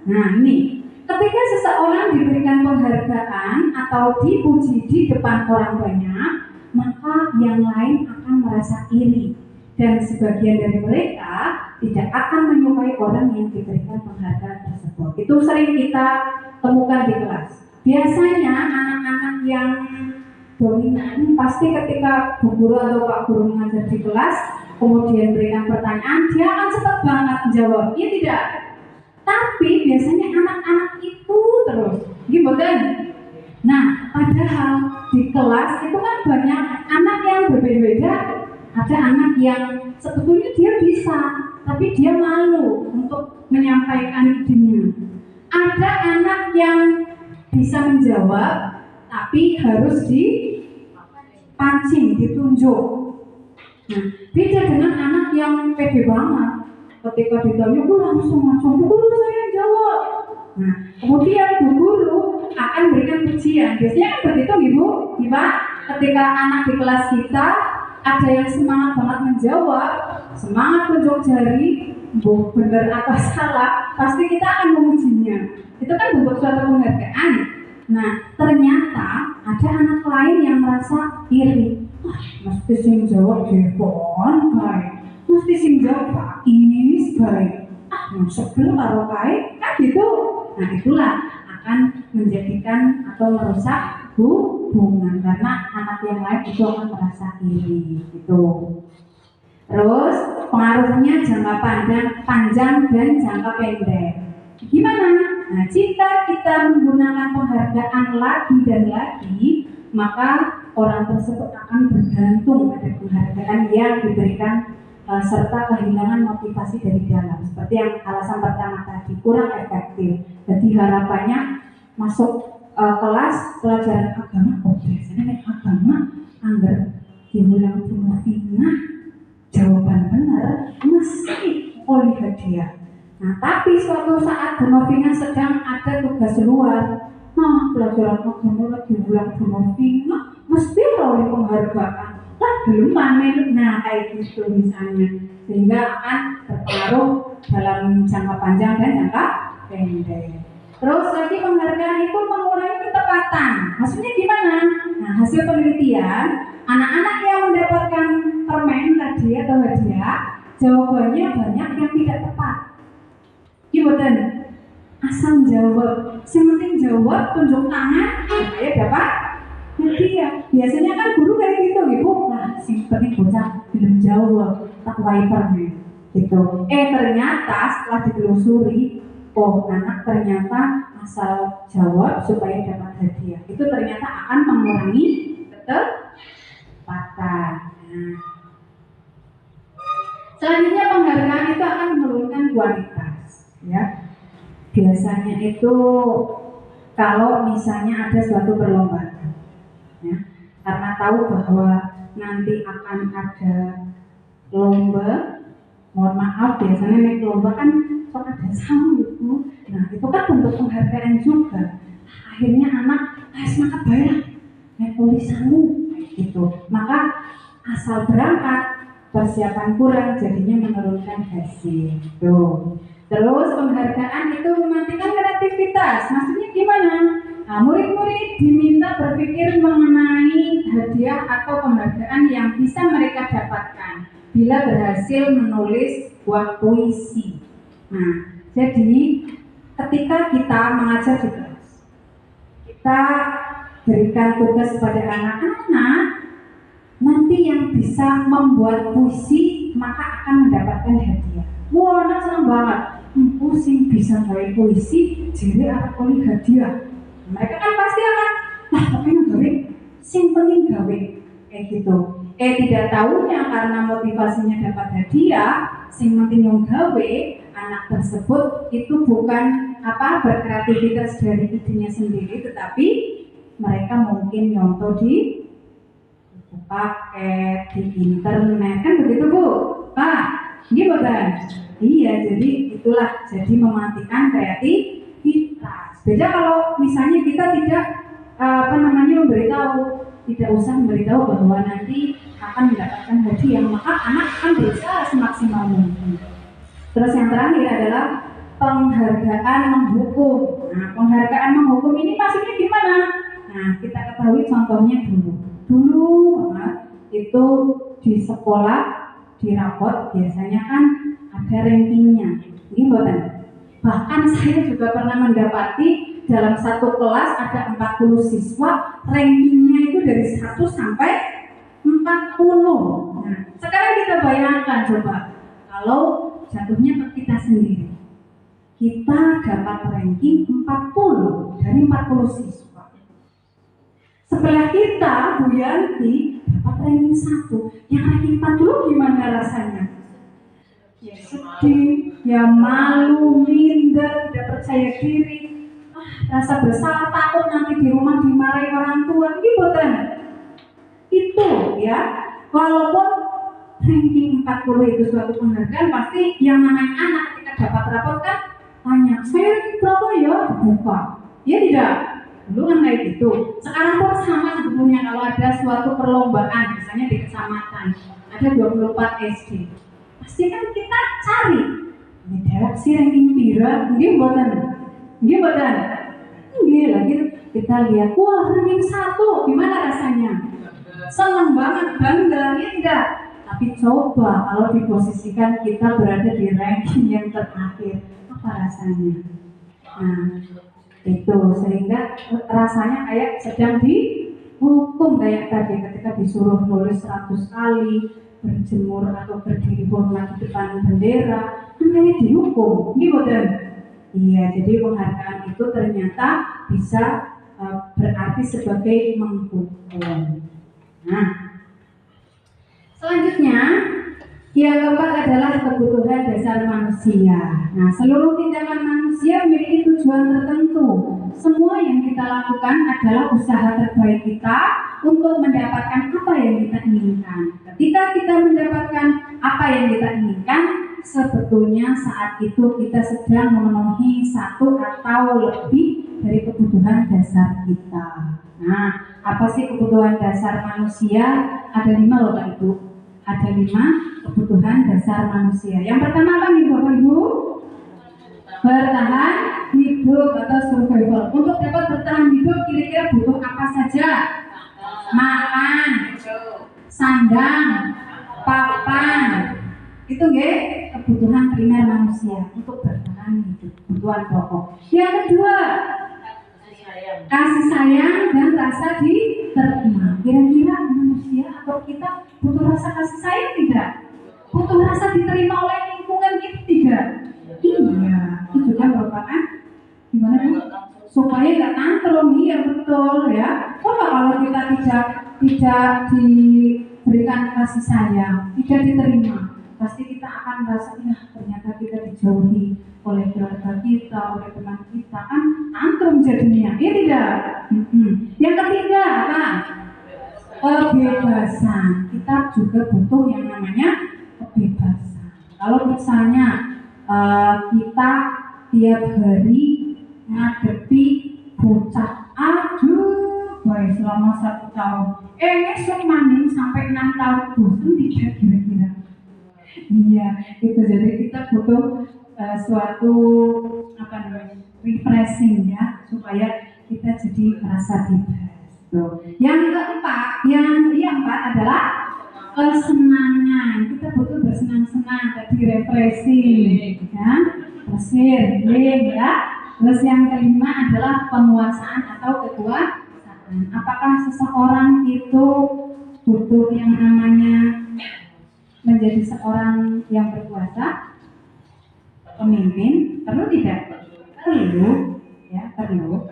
Nah ini, ketika seseorang diberikan penghargaan atau dipuji di depan orang banyak, maka yang lain akan merasa iri, dan sebagian dari mereka tidak akan menyukai orang yang diberikan penghargaan tersebut. Itu sering kita temukan di kelas. Biasanya anak-anak yang dominan pasti ketika Bu Guru atau Pak Guru mengajar di kelas, kemudian berikan pertanyaan, dia akan cepat banget menjawab, iya tidak? Tapi biasanya anak-anak itu terus, gimana? Nah, padahal di kelas itu kan banyak anak yang berbeda-beda. Ada anak yang sebetulnya dia bisa, tapi dia malu untuk menyampaikan idenya. Ada anak yang bisa menjawab, tapi harus dipancing, ditunjuk. Nah, beda dengan anak yang pede banget. Ketika ditanya, langsung Bu Guru saya jawab. Nah, kemudian Bu Guru akan berikan pujian. Biasanya kan begitu Ibu, Pak. Ketika anak di kelas kita ada yang semangat banget menjawab, semangat tunjuk jari, benar atau salah, pasti kita akan memujinya. Itu kan bentuk suatu penghargaan. Nah, ternyata ada anak lain yang merasa iri. Mesti sing jawab Jepon baik, mesti sing jawab Pak Inis baik. Sebel karo baik, kan gitu. Nah, itulah akan menjadikan atau merusak hubungan karena anak yang lain itu akan merasa iri gitu. Terus pengaruhnya jangka panjang dan jangka pendek. Gimana? Nah, jika kita menggunakan penghargaan lagi dan lagi, maka orang tersebut akan bergantung pada penghargaan yang diberikan serta kehilangan motivasi dari dalam. Seperti yang alasan pertama tadi, kurang efektif. Jadi harapannya masuk kelas pelajaran agama, biasanya agama anggar diulang Fina, jawaban benar mesti oleh hadiah. Nah, tapi suatu saat Fina sedang ada tugas luar, pelajaran agama lagi ulang Fina, mesti oleh penghargaan. Belum panen, nah kayak gitu misalnya, sehingga akan berpengaruh dalam jangka panjang dan jangka pendek. Terus lagi penghargaan itu mengurangi ketepatan. Maksudnya gimana? Nah, hasil penelitian, anak-anak yang mendapatkan permen tadi atau hadiah, jawabannya banyak yang tidak tepat. Gimana? Asal jawab, yang penting jawab, tunjuk tangan, supaya dapat hadiah. Biasanya kan guru kayak gitu, Ibu. Nah, sing penting bocah belum jawab, tak wipernya gitu. Ternyata setelah ditelusuri, anak ternyata asal jawab supaya dapat hadiah. Itu ternyata akan mengurangi ketepatan. Nah, selanjutnya penghargaan itu akan menurunkan kualitas, ya. Biasanya itu kalau misalnya ada suatu perlombaan, ya, karena tahu bahwa nanti akan ada lomba, mohon maaf biasanya naik lomba kan ada sama itu. Nah, itu kan bentuk penghargaan juga. Akhirnya anak semangat bayar naik tulisanmu gitu. Maka asal berangkat persiapan kurang, jadinya menurunkan hasil gitu. Terus penghargaan itu mematikan kreativitas. Maksudnya gimana? Nah, murid-murid diminta berpikir mengenai hadiah atau penghargaan yang bisa mereka dapatkan bila berhasil menulis buah puisi. Nah, jadi ketika kita mengajar di kelas, kita berikan tugas kepada anak-anak, nanti yang bisa membuat puisi maka akan mendapatkan hadiah. Wah, anak senang banget. Pusing bisa gawe puisi, jadi anak oleh hadiah. Mereka kan pasti akan, tapi gawe sing penting gawe kayak gitu. Tidak tahunya karena motivasinya dapat hadiah, sing penting yang gawe, anak tersebut itu bukan berkreativitas dari idenya sendiri, tetapi mereka mungkin nyontoh di paket, di internet, kan begitu Bu? Pak, ini bukan? Iya, jadi itulah, jadi mematikan kreativitas. Beda kalau misalnya kita tidak memberitahu, tidak usah memberitahu bahwa nanti akan mendapatkan hadiah, maka anak akan berusaha semaksimal mungkin. Terus yang terakhir adalah penghargaan menghukum. Nah, penghargaan menghukum ini maksudnya gimana? Nah, kita ketahui contohnya dulu banget itu di sekolah, di rapot biasanya kan ada rankingnya. Ini bukan? Bahkan saya juga pernah mendapati dalam satu kelas ada 40 siswa, rankingnya itu dari 1 sampai 40. Nah, sekarang kita bayangkan coba kalau jatuhnya ke kita sendiri, kita dapat ranking 40 dari 40 siswa. Sebelah kita, Bu Yanti, dapat ranking 1. Yang ranking 40 gimana rasanya? Ya sedih, ya malu, minder, tidak percaya diri, rasa bersalah, takut nanti di rumah dimarahi orang tua. Gitu. Itu ya, walaupun ranking 40 itu suatu penghargaan, pasti yang namanya anak ketika dapat rapor kan tanya, saya ranking berapa ya? Dibuka. Ya tidak? Dulu kan kayak gitu. Sekarang pun sama sebetulnya kalau ada suatu perlombaan, misalnya di kecamatan, ada 24 SD. Pasti kan kita cari, ini derek sih ranking pira, dia badan. Lagi kita lihat, wah ranking 1, gimana rasanya? Senang banget, bangga, ya tidak? Tapi coba kalau diposisikan kita berada di ranking yang terakhir, apa rasanya? Nah, itu sehingga rasanya kayak sedang dihukum kayak tadi ketika disuruh nulis 100 kali, berjemur atau berdiri hormat di depan bendera, kan kayak dihukum, gitu kan? Iya, jadi penghargaan itu ternyata bisa berarti sebagai menghukum. Nah, selanjutnya yang keempat adalah kebutuhan dasar manusia. Nah, seluruh tindakan manusia memiliki tujuan tertentu. Semua yang kita lakukan adalah usaha terbaik kita untuk mendapatkan apa yang kita inginkan. Ketika kita mendapatkan apa yang kita inginkan, sebetulnya saat itu kita sedang memenuhi satu atau lebih dari kebutuhan dasar kita. Nah, apa sih kebutuhan dasar manusia? Ada 5 loh Pak Ibu. Ada 5 kebutuhan dasar manusia. Yang pertama apa nih Bapak Ibu? Bertahan hidup atau survival. Untuk dapat bertahan hidup kira-kira butuh apa saja? Makan, sandang, papan. Itu kebutuhan primer manusia untuk bertahan hidup, kebutuhan pokok. Yang kedua, kasih sayang dan rasa diterima. Kira-kira manusia atau kita butuh rasa kasih sayang tidak? Butuh rasa diterima oleh lingkungan kita tidak? Iya, itu juga merupakan gimana Bu? Supaya nggak tantrum, iya betul ya. Coba kalau kita tidak diberikan kasih sayang, tidak diterima, pasti kita akan merasa ya ternyata kita dijauhi oleh keluarga kita, oleh teman kita, kan tantrum jadinya, iya tidak? Yang ketiga apa? Kebebasan. Kita juga butuh yang namanya kebebasan. Kalau misalnya kita tiap hari ngadepi bocah, aduh, baik selama 1 tahun, esok maning sampai 6 tahun, bosan tidak kira-kira? Iya, itu jadi kita butuh suatu refreshing ya, supaya kita jadi merasa bebas. Yang keempat adalah kesenangan. Kita butuh bersenang-senang, tadi refreshing, ya, healing, ya. Terus yang kelima adalah penguasaan atau kekuasaan. Apakah seseorang itu butuh yang namanya menjadi seorang yang berkuasa, pemimpin? Perlu tidak? Perlu, ya perlu.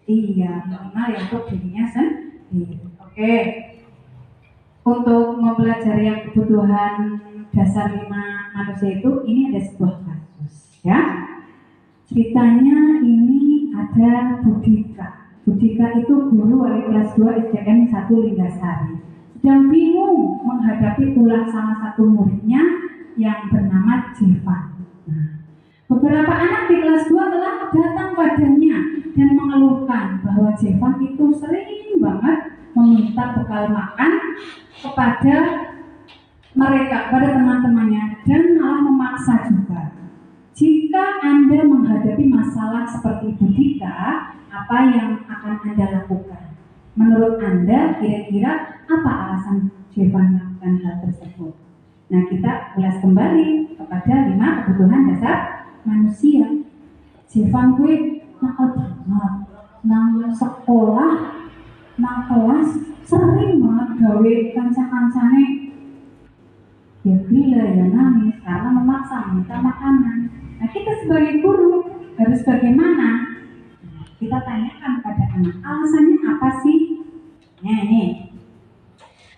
Iya, minimal ya untuk dirinya Oke. Untuk mempelajari yang kebutuhan dasar 5 manusia itu, ini ada sebuah kasus, ya. Ceritanya ini ada Budika. Budika itu guru wali kelas 2 SDN 1 Linggasari. Sedang bingung menghadapi ulah salah satu muridnya yang bernama Jevan. Nah, beberapa anak di kelas 2 telah datang padanya dan mengeluhkan bahwa Jevan itu sering banget meminta bekal makan kepada mereka, pada teman-temannya, dan malah memaksa juga. Jika Anda menghadapi masalah seperti Budika, apa yang akan Anda lakukan? Menurut Anda, kira-kira apa alasan Jevan melakukan hal tersebut? Nah, kita ulas kembali kepada 5 kebutuhan dasar manusia. Jevan gue nakal banget, nang sekolah, nang kelas, sering banget gawe kanca-kancane ya gila ya nangis karena memaksa minta makanan. Nah, kita sebagai guru harus bagaimana? Kita tanyakan pada anak, alasannya apa sih? Nah, nih.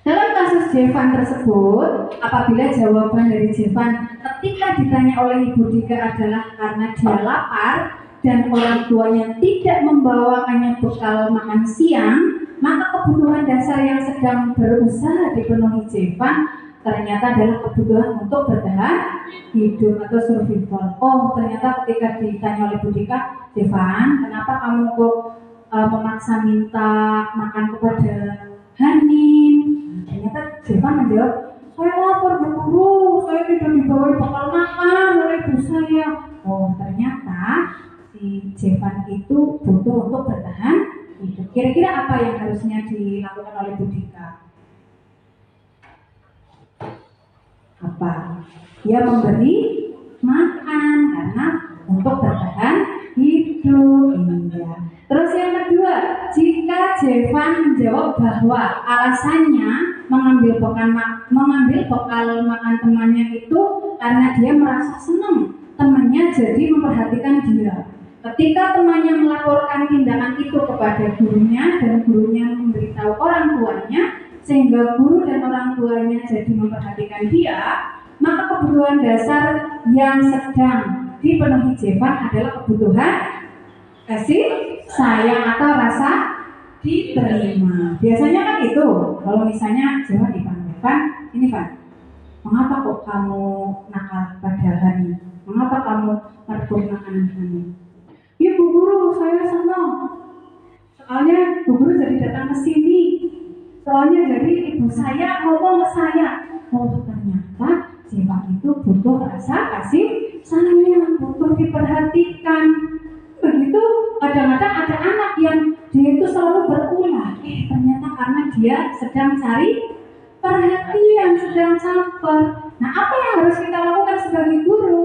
Dalam kasus Jevan tersebut, apabila jawaban dari Jevan ketika ditanya oleh Ibu Dika adalah karena dia lapar dan orang tuanya tidak membawakannya bekal makan siang, maka kebutuhan dasar yang sedang berusaha dipenuhi Jevan ternyata adalah kebutuhan untuk bertahan hidup atau survival. Oh, ternyata ketika ditanya oleh Bu Dika, Jevan, kenapa kamu kok memaksa minta makan kepada Hanin? Ternyata Jevan menjawab, saya lapar Bu Guru, saya tidak dibawa bekal makan oleh ibu saya. Oh, ternyata si Jevan itu butuh untuk bertahan hidup. Kira-kira apa yang harusnya dilakukan oleh Bu Dika? Apa? Dia memberi makan karena untuk bertahan hidup. Iya. Terus yang kedua, jika Jevan menjawab bahwa alasannya mengambil bekal makan temannya itu karena dia merasa senang temannya jadi memperhatikan dia. Ketika temannya melaporkan tindakan itu kepada gurunya dan gurunya memberitahu orang tuanya, sehingga guru dan orang tuanya jadi memperhatikan dia, maka kebutuhan dasar yang sedang dipenuhi Jevan adalah kebutuhan kasih sayang atau rasa diterima. Biasanya kan itu, kalau misalnya Jevan dipanggilkan, ini Van, mengapa kok kamu nakal pada Hani? Mengapa kamu merebut makanan Hani? Ya Bu Guru, saya senang. Soalnya Bu Guru jadi datang ke sini. Soalnya jadi ibu saya ngomong ke saya, oh ternyata Jevan itu butuh rasa kasih sayang, butuh diperhatikan. Begitu kadang-kadang ada anak yang dia itu selalu berulah, ternyata karena dia sedang cari perhatian, sedang caper. Nah, apa yang harus kita lakukan sebagai guru?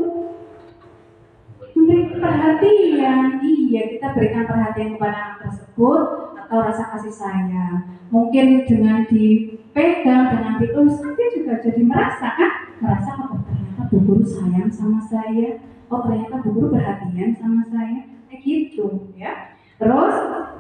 Memberi perhatian. Iya, kita berikan perhatian kepada anak tersebut atau rasa kasih sayang. Mungkin dengan dipegang, dengan dielus, dia juga jadi merasa oh ternyata Bu Guru sayang sama saya, oh ternyata Bu Guru perhatian sama saya, kayak gitu ya. Terus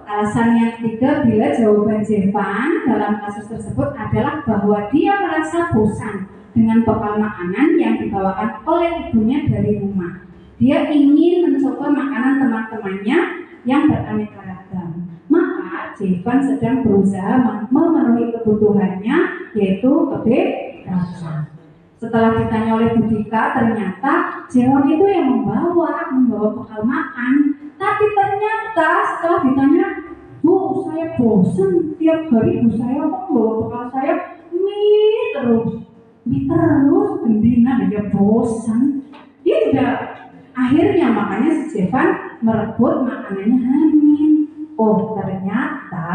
alasan yang ketiga, bila jawaban Jevan dalam kasus tersebut adalah bahwa dia merasa bosan dengan bekal makanan yang dibawakan oleh ibunya dari rumah. Dia ingin mencoba makanan teman-temannya yang beraneka ragam. Maka Jevan sedang berusaha memenuhi kebutuhannya, yaitu kebebasan. Setelah ditanya oleh Bu Dika, ternyata Jevan itu yang membawa bekal makan. Tapi ternyata setelah ditanya, Bu, saya bosan tiap hari Bu saya kok membawa bekal saya mie terus, gendina dia bosan. Dia tidak. Akhirnya makanya si Jevan merebut makanannya Hanin. Oh ternyata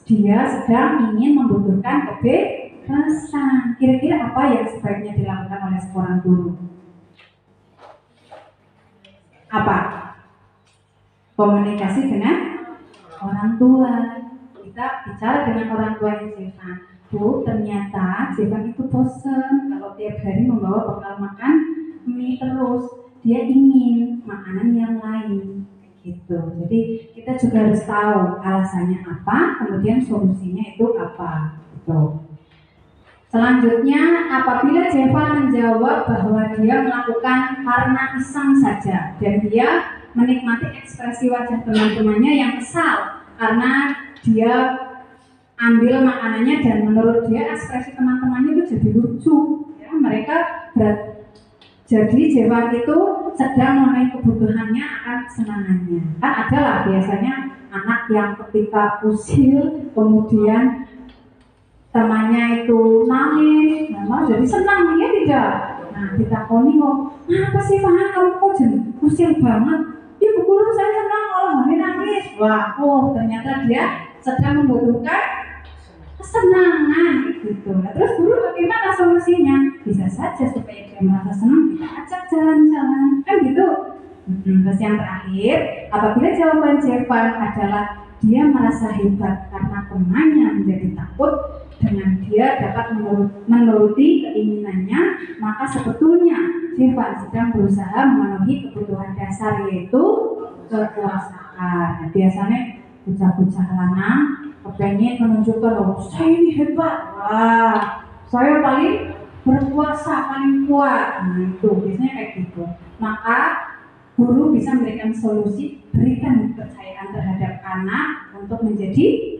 dia sedang ingin membutuhkan kebebasan. Kira-kira apa yang sebaiknya dilakukan oleh seorang guru? Apa? Komunikasi dengan orang tua. Kita bicara dengan orang tua Jevan. Bu, ternyata Jevan itu bosan kalau tiap hari membawa bekal makan mie terus. Dia ingin makanan yang lain, gitu. Gitu. Jadi kita juga harus tahu alasannya apa, kemudian solusinya itu apa. Gitu. Selanjutnya, apabila Jevan menjawab bahwa dia melakukan karena iseng saja dan dia menikmati ekspresi wajah teman-temannya yang kesal karena dia ambil makanannya dan menurut dia ekspresi teman-temannya itu jadi lucu, ya, mereka jadi Jevan itu sedang memenuhi kebutuhannya akan kesenangannya. Kan ada lah biasanya anak yang ketika usil kemudian temannya itu nangis, malah jadi senang, ya tidak? Nah, ditakoni kok, apa sih Faham, kamu kok jadi usil banget? Ya bu guru, saya senang kalau mami nangis. Wah, oh ternyata dia sedang membutuhkan kesenangan gitu. Nah, terus guru bagaimana solusinya? Bisa saja supaya dia merasa senang, kita ajak jalan-jalan, kan gitu. Terus yang terakhir, apabila jawaban Jevan adalah dia merasa hebat karena temannya menjadi takut, dengan dia dapat menuruti keinginannya, maka sebetulnya Jevan sedang berusaha memenuhi kebutuhan dasar, yaitu kekuasaan. Nah, biasanya bocah-bocah lanang kepengen menunjukkan bahwa saya ini hebat, wah saya paling berkuasa, paling kuat. Nah itu biasanya kayak gitu. Maka guru bisa memberikan solusi, berikan kepercayaan terhadap anak untuk menjadi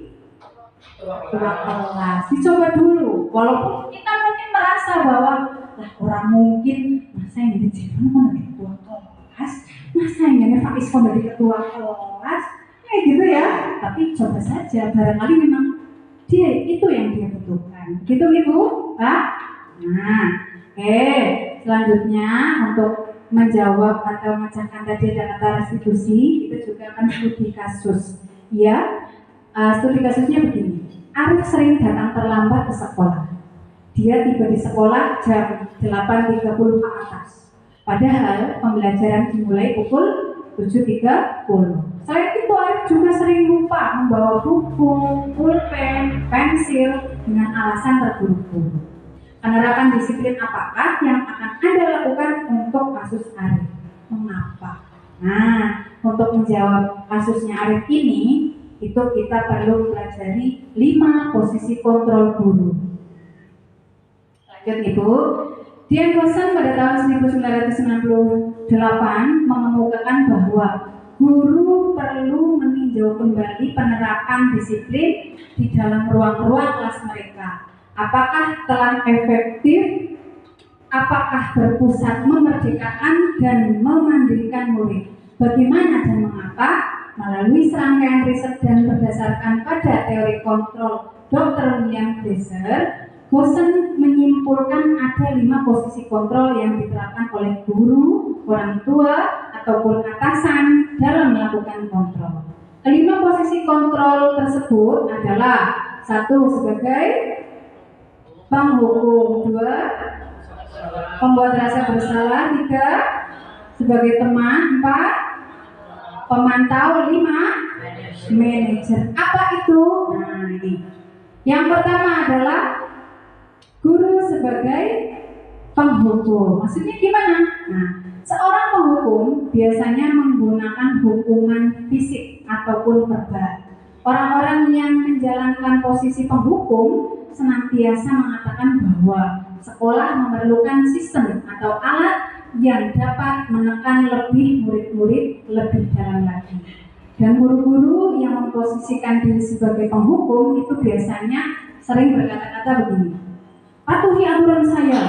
ketua kelas. Dicoba dulu, walaupun kita mungkin merasa bahwa lah orang mungkin masa yang jadi Jevan mau jadi ketua kelas, masa yang jadi Faiz mau jadi ketua kelas, kayak gitu ya. Tapi coba saja, barangkali memang dia itu yang dia butuhkan. Gitu Ibu, Pak. Nah, selanjutnya untuk menjawab atau memecahkan tadi ada kata restitusi, itu juga akan studi kasus. Ya, studi kasusnya begini. Arif sering datang terlambat ke sekolah. Dia tiba di sekolah jam 8.30 ke atas. Padahal pembelajaran dimulai pukul 7.30. Selain itu Arif juga sering lupa membawa buku, pulpen, pensil dengan alasan terburu-buru. Penerapan disiplin apakah yang akan Anda lakukan untuk kasus Arif? Mengapa? Nah, untuk menjawab kasusnya Arif ini, itu kita perlu pelajari 5 posisi kontrol guru. Lanjut Ibu. Dian Kosan pada tahun 1998 mengemukakan bahwa guru perlu meninjau kembali penerapan disiplin di dalam ruang-ruang kelas mereka. Apakah telah efektif? Apakah berpusat memerdekakan dan memandirikan murid? Bagaimana dan mengapa? Melalui serangkaian riset dan berdasarkan pada teori kontrol Dr. William Glaser, Gosen menyimpulkan ada 5 posisi kontrol yang diterapkan oleh guru, orang tua, ataupun atasan dalam melakukan kontrol. Kelima posisi kontrol tersebut adalah 1. Sebagai penghukum, 2. Pembuat rasa bersalah, 3. Sebagai teman, 4. Pemantau, 5. Manajer. Apa itu? Nah ini. Yang pertama adalah guru sebagai penghukum. Maksudnya gimana? Nah, seorang penghukum biasanya menggunakan hukuman fisik ataupun verbal. Orang-orang yang menjalankan posisi penghukum senantiasa mengatakan bahwa sekolah memerlukan sistem atau alat yang dapat menekan lebih murid-murid lebih dalam lagi. Dan guru-guru yang memposisikan diri sebagai penghukum itu biasanya sering berkata-kata begini, patuhi aturan saya,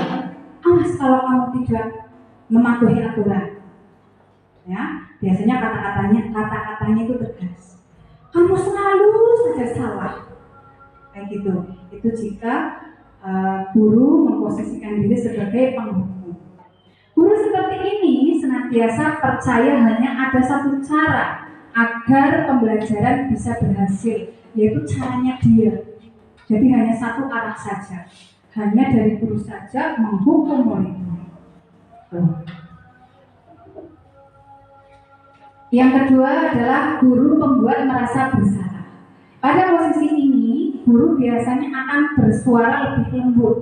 awas kalau kamu tidak mematuhi aturan. Ya, biasanya kata-katanya itu tegas. Kamu selalu saja salah. Kayak gitu. Itu jika guru memposisikan diri sebagai penghukum. Guru seperti ini senantiasa percaya hanya ada satu cara agar pembelajaran bisa berhasil, yaitu caranya dia. Jadi hanya satu arah saja, hanya dari guru saja menghukum murid-murid. Yang kedua adalah guru pembuat merasa bersalah. Pada posisi ini, guru biasanya akan bersuara lebih lembut.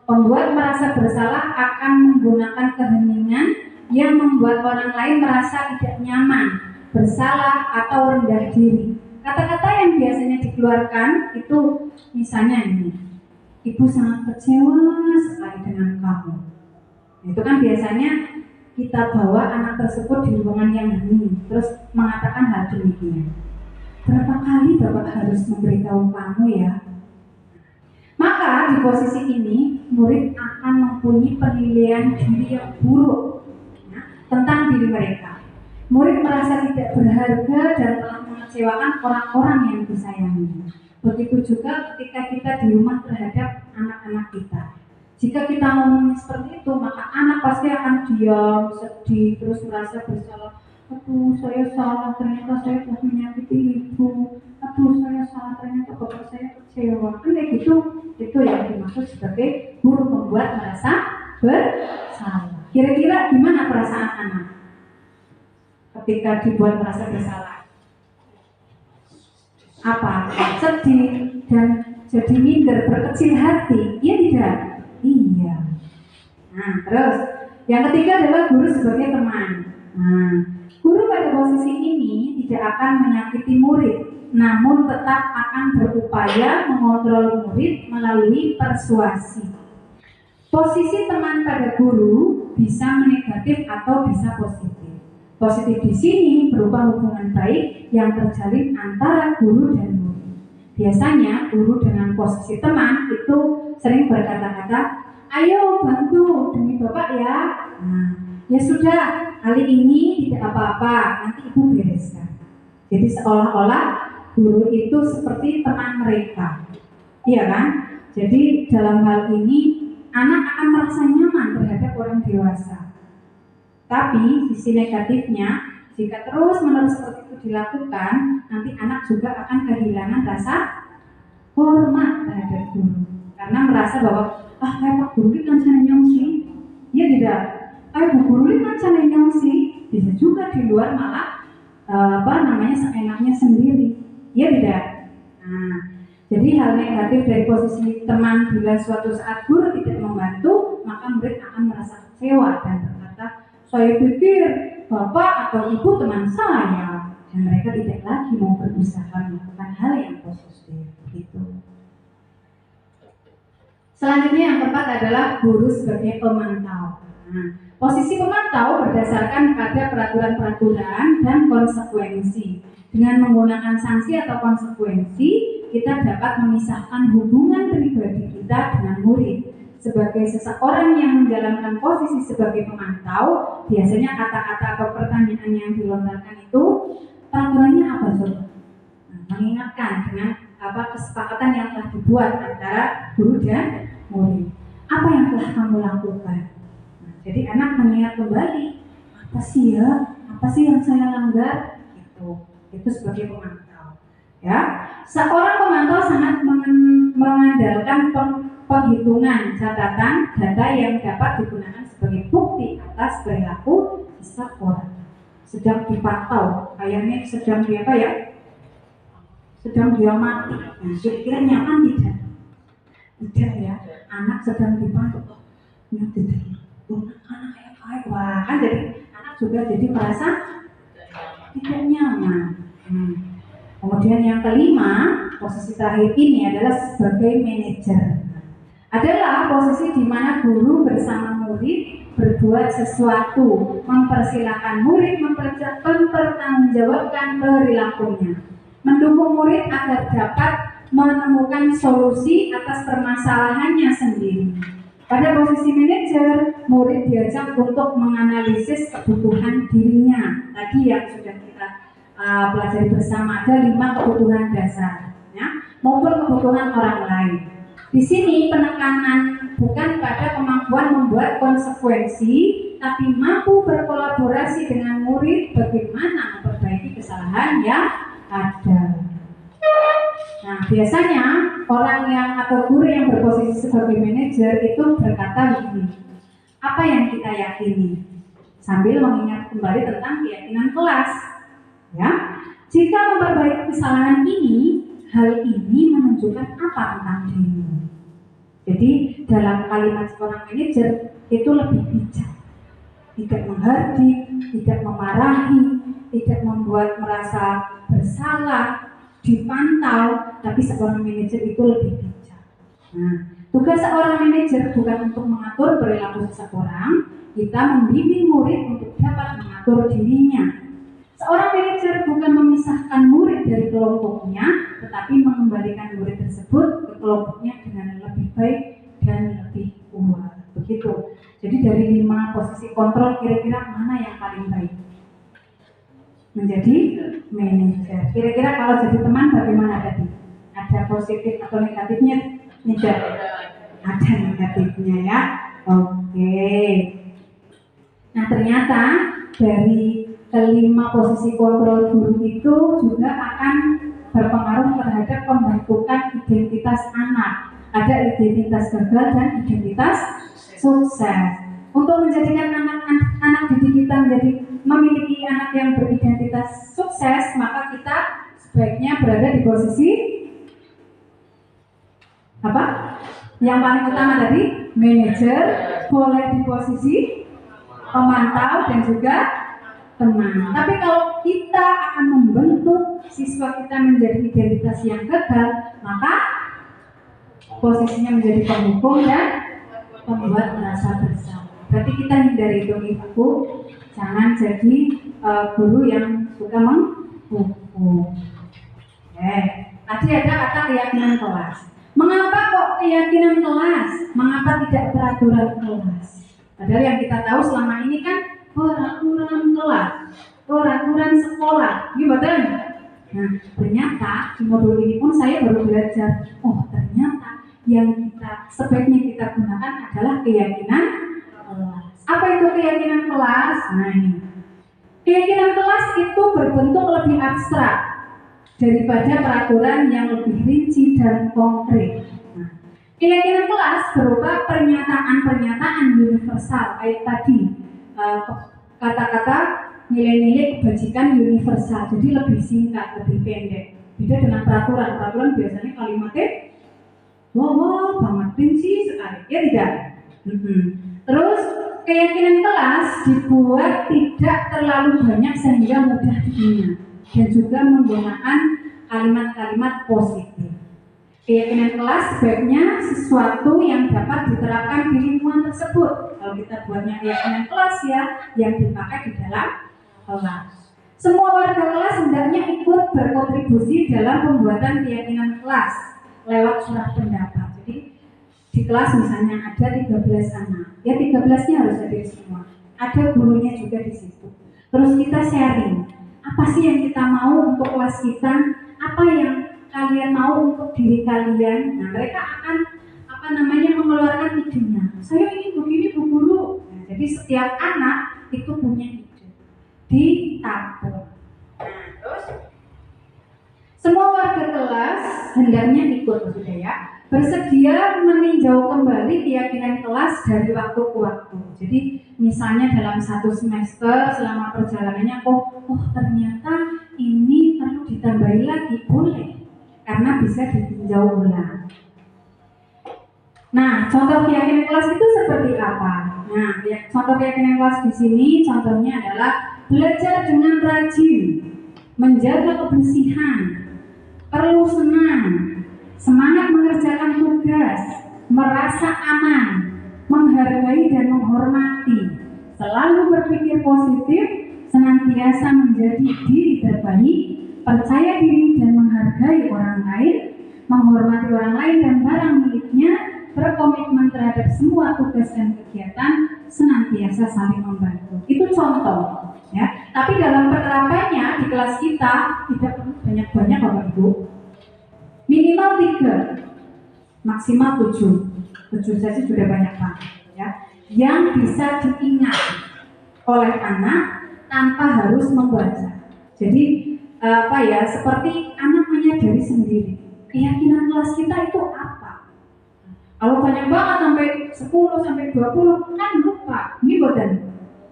Pembuat merasa bersalah akan menggunakan keheningan yang membuat orang lain merasa tidak nyaman bersalah, atau rendah diri. Kata-kata yang biasanya dikeluarkan itu misalnya ini, ibu sangat kecewa sekali dengan kamu. Itu kan biasanya kita bawa anak tersebut di ruangan yang hening, terus mengatakan hal demikian. Berapa kali Bapak harus memberitahu kamu ya? Maka di posisi ini murid akan mempunyai penilaian diri yang buruk ya, tentang diri mereka. Murid merasa tidak berharga dan telah mengecewakan orang-orang yang disayangi. Begitu juga ketika kita di rumah terhadap anak-anak kita. Jika kita ngomongnya seperti itu, maka anak pasti akan diam, sedih, terus merasa bersalah. Aduh, saya salah, ternyata saya telah menyakiti ibu. Aduh, saya salah, ternyata bapak saya kecewa. Kan kayak gitu, itu yang dimaksud sebagai guru membuat merasa bersalah. Kira-kira gimana perasaan anak ketika dibuat merasa bersalah? Apa? Sedih dan jadi minder, berkecil hati. Iya tidak? Iya. Nah, terus yang ketiga adalah guru sebagai teman. Nah, guru pada posisi ini tidak akan menyakiti murid, namun tetap akan berupaya mengontrol murid melalui persuasi. Posisi teman pada guru bisa negatif atau bisa positif. Positif di sini berupa hubungan baik yang terjalin antara guru dan murid. Biasanya guru dengan posisi teman itu sering berkata-kata, ayo bantu demi bapak ya. Nah, ya sudah, kali ini tidak apa-apa, nanti ibu bereskan. Jadi seolah-olah guru itu seperti teman mereka, iya kan? Jadi dalam hal ini anak akan merasa nyaman terhadap orang dewasa. Tapi sisi negatifnya, jika terus-menerus seperti itu dilakukan, nanti anak juga akan kehilangan rasa hormat terhadap guru, karena merasa bahwa kayak Pak Guru kan sana nyongsi, ya tidak. Bu Guru kan sana nyongsi, bisa juga di luar malah seenaknya sendiri, ya tidak. Nah, jadi hal negatif dari posisi teman bila suatu saat guru tidak membantu, maka murid akan merasa kecewa dan berkata, saya pikir bapak atau ibu teman saya, dan mereka tidak lagi mau berusaha melakukan hal yang positif. Gitu. Selanjutnya yang keempat adalah guru sebagai pemantau. Nah, posisi pemantau berdasarkan pada peraturan-peraturan dan konsekuensi. Dengan menggunakan sanksi atau konsekuensi, kita dapat memisahkan hubungan pribadi kita dengan murid. Sebagai seseorang yang menjalankan posisi sebagai pemantau, biasanya kata-kata atau pertanyaan yang dilontarkan itu peraturannya apa coba? Nah, mengingatkan dengan kesepakatan yang telah dibuat antara guru dan murid. Apa yang telah kamu lakukan? Nah, jadi anak mengingat kembali, apa sih yang saya langgar? Itu sebagai pemantau. Ya, seorang pemantau sangat mengandalkan penghitungan catatan data yang dapat digunakan sebagai bukti atas perilaku seseorang. Sedang dipantau, kayaknya sedang sedang diamati. Nah, kira-kira nyaman tidak? Tidak ya, anak sedang dipantau. Ya tidak. Anak kayak wah, kan jadi anak juga jadi merasa tidak nyaman. Kemudian yang kelima, posisi terakhir ini adalah sebagai manajer. Adalah posisi di mana guru bersama murid berbuat sesuatu, mempersilahkan murid mempertanggungjawabkan perilakunya, mendukung murid agar dapat menemukan solusi atas permasalahannya sendiri. Pada posisi manajer, murid diajak untuk menganalisis kebutuhan dirinya. Tadi yang sudah kita pelajari bersama, ada 5 kebutuhan dasar, ya, maupun kebutuhan orang lain. Di sini penekanan bukan pada kemampuan membuat konsekuensi, tapi mampu berkolaborasi dengan murid bagaimana memperbaiki kesalahan yang ada. Nah, biasanya orang yang atau guru yang berposisi sebagai manajer itu berkata begini, apa yang kita yakini? Sambil mengingat kembali tentang keyakinan kelas. Ya, jika memperbaiki kesalahan ini, hal ini menunjukkan apa tentang dirimu. Jadi dalam kalimat seorang manajer itu lebih bijak, tidak menghardik, tidak memarahi, tidak membuat merasa bersalah, dipantau, tapi seorang manajer itu lebih bijak. Nah, tugas seorang manajer bukan untuk mengatur perilaku seseorang, kita membimbing murid untuk dapat mengatur dirinya. Seorang manajer bukan memisahkan murid dari kelompoknya, tetapi mengembalikan murid tersebut ke kelompoknya dengan lebih baik dan lebih kuat. Begitu. Jadi dari 5 posisi kontrol, kira-kira mana yang paling baik? Menjadi manajer. Kira-kira kalau jadi teman bagaimana tadi? Ada positif atau negatifnya? Tidak. Ada negatifnya ya. Oke. Nah ternyata dari kelima posisi kontrol guru itu juga akan berpengaruh terhadap pembentukan identitas anak. Ada identitas gagal dan identitas sukses. Untuk menjadikan anak didik kita menjadi memiliki anak yang beridentitas sukses, maka kita sebaiknya berada di posisi apa? Yang paling utama tadi, manajer, boleh di posisi pemantau dan juga teman. Tapi kalau kita akan membentuk siswa kita menjadi identitas yang gagal, maka posisinya menjadi pendukung dan membuat merasa bersalah. Berarti kita hindari itu ibu, jangan jadi guru yang suka menghukum. Tadi ada kata keyakinan kelas. Mengapa kok keyakinan kelas? Mengapa tidak peraturan kelas? Padahal yang kita tahu selama ini kan peraturan kelas, peraturan sekolah, gimana? Nah, ternyata di modul ini pun saya baru belajar. Oh, ternyata yang sebaiknya kita gunakan adalah keyakinan kelas. Apa itu keyakinan kelas? Nah ini, keyakinan kelas itu berbentuk lebih abstrak daripada peraturan yang lebih rinci dan konkret. Nah, keyakinan kelas berupa pernyataan-pernyataan universal kayak tadi, kata-kata nilai-nilai kebajikan universal, jadi lebih singkat, lebih pendek. Beda dengan peraturan biasanya kalimatnya wow banget rinci sekali, ya tidak? Terus keyakinan kelas dibuat tidak terlalu banyak sehingga mudah diingat dan juga menggunakan kalimat-kalimat positif. Keyakinan kelas sebaiknya sesuatu yang dapat diterapkan di lingkungan tersebut. Kalau kita buatnya keyakinan kelas ya, yang dipakai di dalam kelas. Semua warga kelas hendaknya ikut berkontribusi dalam pembuatan keyakinan kelas lewat surat pendapat. Jadi di kelas misalnya ada 13 anak, ya 13-nya harus hadir semua. Ada gurunya juga di situ. Terus kita sharing, apa sih yang kita mau untuk kelas kita, apa yang kalian mau untuk diri kalian. Nah, mereka akan mengeluarkan idenya. Saya ingin begini Bu Guru. Nah, jadi setiap anak itu punya ide. Ditabur. Nah, terus semua warga kelas hendaknya ikut ya, bersedia meninjau kembali keyakinan kelas dari waktu ke waktu. Jadi misalnya dalam 1 semester selama perjalanannya, oh ternyata ini perlu ditambahi lagi, boleh, karena bisa ditinjau ulang. Nah, contoh keyakinan kelas itu seperti apa? Nah, contoh keyakinan kelas di sini contohnya adalah belajar dengan rajin, menjaga kebersihan, perlu senang, semangat mengerjakan tugas, merasa aman, menghargai dan menghormati, selalu berpikir positif, senantiasa menjadi diri terbaik, percaya diri dan menghargai orang lain, menghormati orang lain dan barang miliknya, berkomitmen terhadap semua tugas dan kegiatan, senantiasa saling membantu. Itu contoh. Ya, tapi dalam penerapannya di kelas kita tidak perlu banyak-banyak Bapak Ibu. Minimal 3, maksimal 7. 7 saja sudah banyak banget ya. Yang bisa diingat oleh anak tanpa harus membaca. Jadi seperti anak menyadari sendiri keyakinan kelas kita itu apa. Kalau banyak banget sampai 10 sampai 20 kan lupa. Ini boten.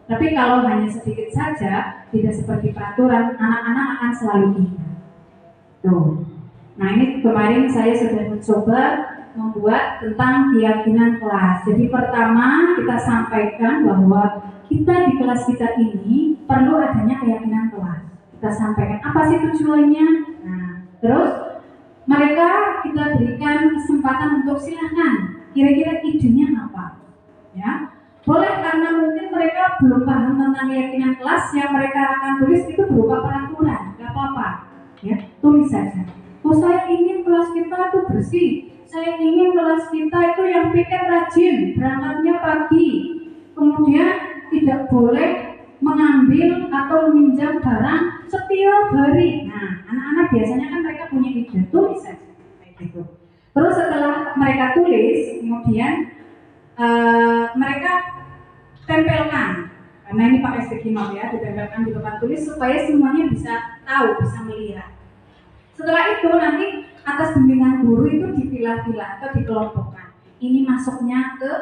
Tapi kalau hanya sedikit saja, tidak seperti peraturan, anak-anak akan selalu ingat. Tuh. Nah ini kemarin saya sudah mencoba membuat tentang keyakinan kelas. Jadi pertama kita sampaikan bahwa kita di kelas kita ini perlu adanya keyakinan kelas. Kita kita sampaikan apa sih tujuannya. Nah, terus mereka kita berikan kesempatan untuk silahkan kira-kira idenya apa, ya. Boleh karena mungkin mereka belum paham tentang keyakinan kelas, yang mereka akan tulis itu berupa peraturan, nggak apa-apa, ya, tulis saja. Oh, saya ingin kelas kita itu bersih, saya ingin kelas kita itu yang pikir rajin, berangkatnya pagi, kemudian tidak boleh mengambil atau meminjam barang setiap hari. Nah, anak-anak biasanya kan mereka punya ide, tulis saja kayak gitu. Terus setelah mereka tulis, kemudian mereka tempelkan, karena ini pakai sticky note ya, ditempelkan di papan tulis supaya semuanya bisa tahu, bisa melihat. Setelah itu nanti atas bimbingan guru itu dipilah-pilah atau dikelompokkan. Ini masuknya ke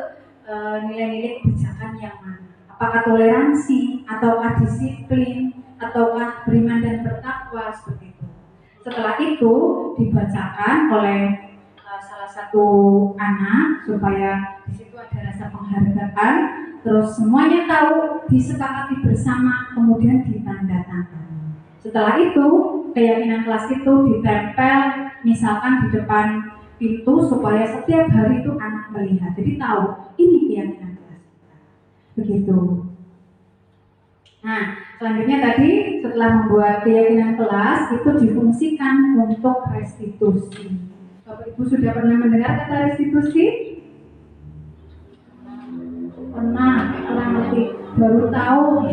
nilai-nilai kebijakan yang mana? Apakah toleransi, ataukah disiplin, ataukah beriman dan bertakwa, seperti itu. Setelah itu dibacakan oleh salah satu anak supaya di situ ada rasa penghargaan, terus semuanya tahu, disepakati bersama, kemudian ditandatangani. Setelah itu keyakinan kelas itu ditempel misalkan di depan pintu supaya setiap hari itu anak melihat, jadi tahu ini keyakinan kelas kita. Begitu. Nah, selanjutnya tadi setelah membuat keyakinan kelas itu difungsikan untuk restitusi. Bapak Ibu sudah pernah mendengar kata restitusi? Pernah, kurang lebih baru tahu.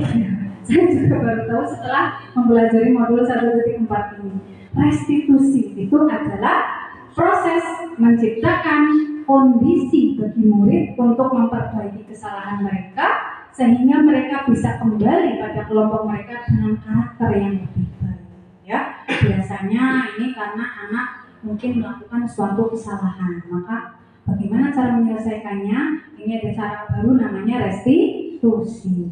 Saya juga baru tahu setelah mempelajari modul 1.4 ini. Restitusi itu adalah proses menciptakan kondisi bagi murid untuk memperbaiki kesalahan mereka sehingga mereka bisa kembali pada kelompok mereka dengan karakter yang lebih baik. Ya, biasanya ini karena anak mungkin melakukan suatu kesalahan, maka bagaimana cara menyelesaikannya? Ini ada cara baru namanya restitusi.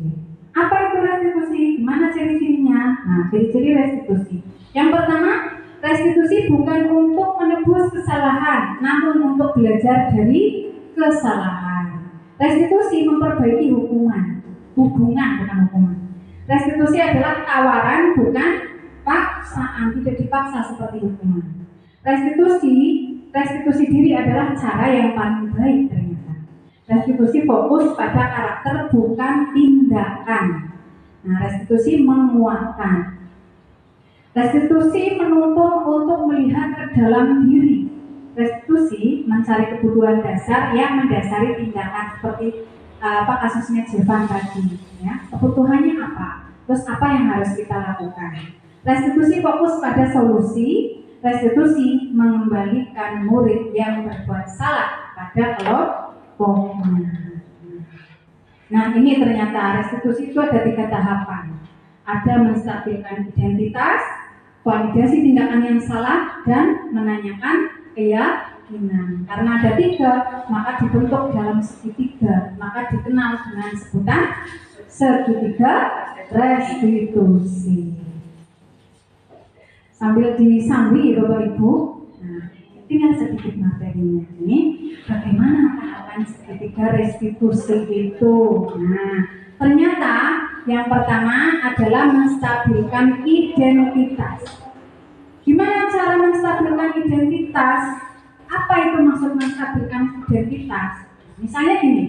Apa itu restitusi? Gimana ciri-cirinya? Nah, ciri-ciri restitusi. Yang pertama, restitusi bukan untuk menebus kesalahan, namun untuk belajar dari kesalahan. Restitusi memperbaiki hubungan bukan hukuman. Restitusi adalah tawaran, bukan paksaan, tidak dipaksa seperti hukuman. Restitusi diri adalah cara yang paling baik ternyata. Restitusi fokus pada karakter, bukan tindakan. Nah, restitusi menguatkan. Restitusi menuntut untuk melihat ke dalam diri. Restitusi mencari kebutuhan dasar yang mendasari tindakan, seperti kasusnya Jevan tadi. Ya, kebutuhannya apa? Terus apa yang harus kita lakukan? Restitusi fokus pada solusi. Restitusi mengembalikan murid yang berbuat salah pada kelompoknya. Nah, ini ternyata restitusi itu ada 3 tahapan. Ada menstabilkan identitas, validasi tindakan yang salah, dan menanyakan keyakinan. Karena ada 3, maka dibentuk dalam segitiga, maka dikenal dengan sebutan segitiga restitusi. Sambil disambi Bapak Ibu, nah, tinggal sedikit materinya. Ini bagaimana tahapan segitiga restitusi itu. Nah, ternyata yang pertama adalah menstabilkan identitas. Gimana cara menstabilkan identitas? Apa itu maksud menstabilkan identitas? Misalnya gini,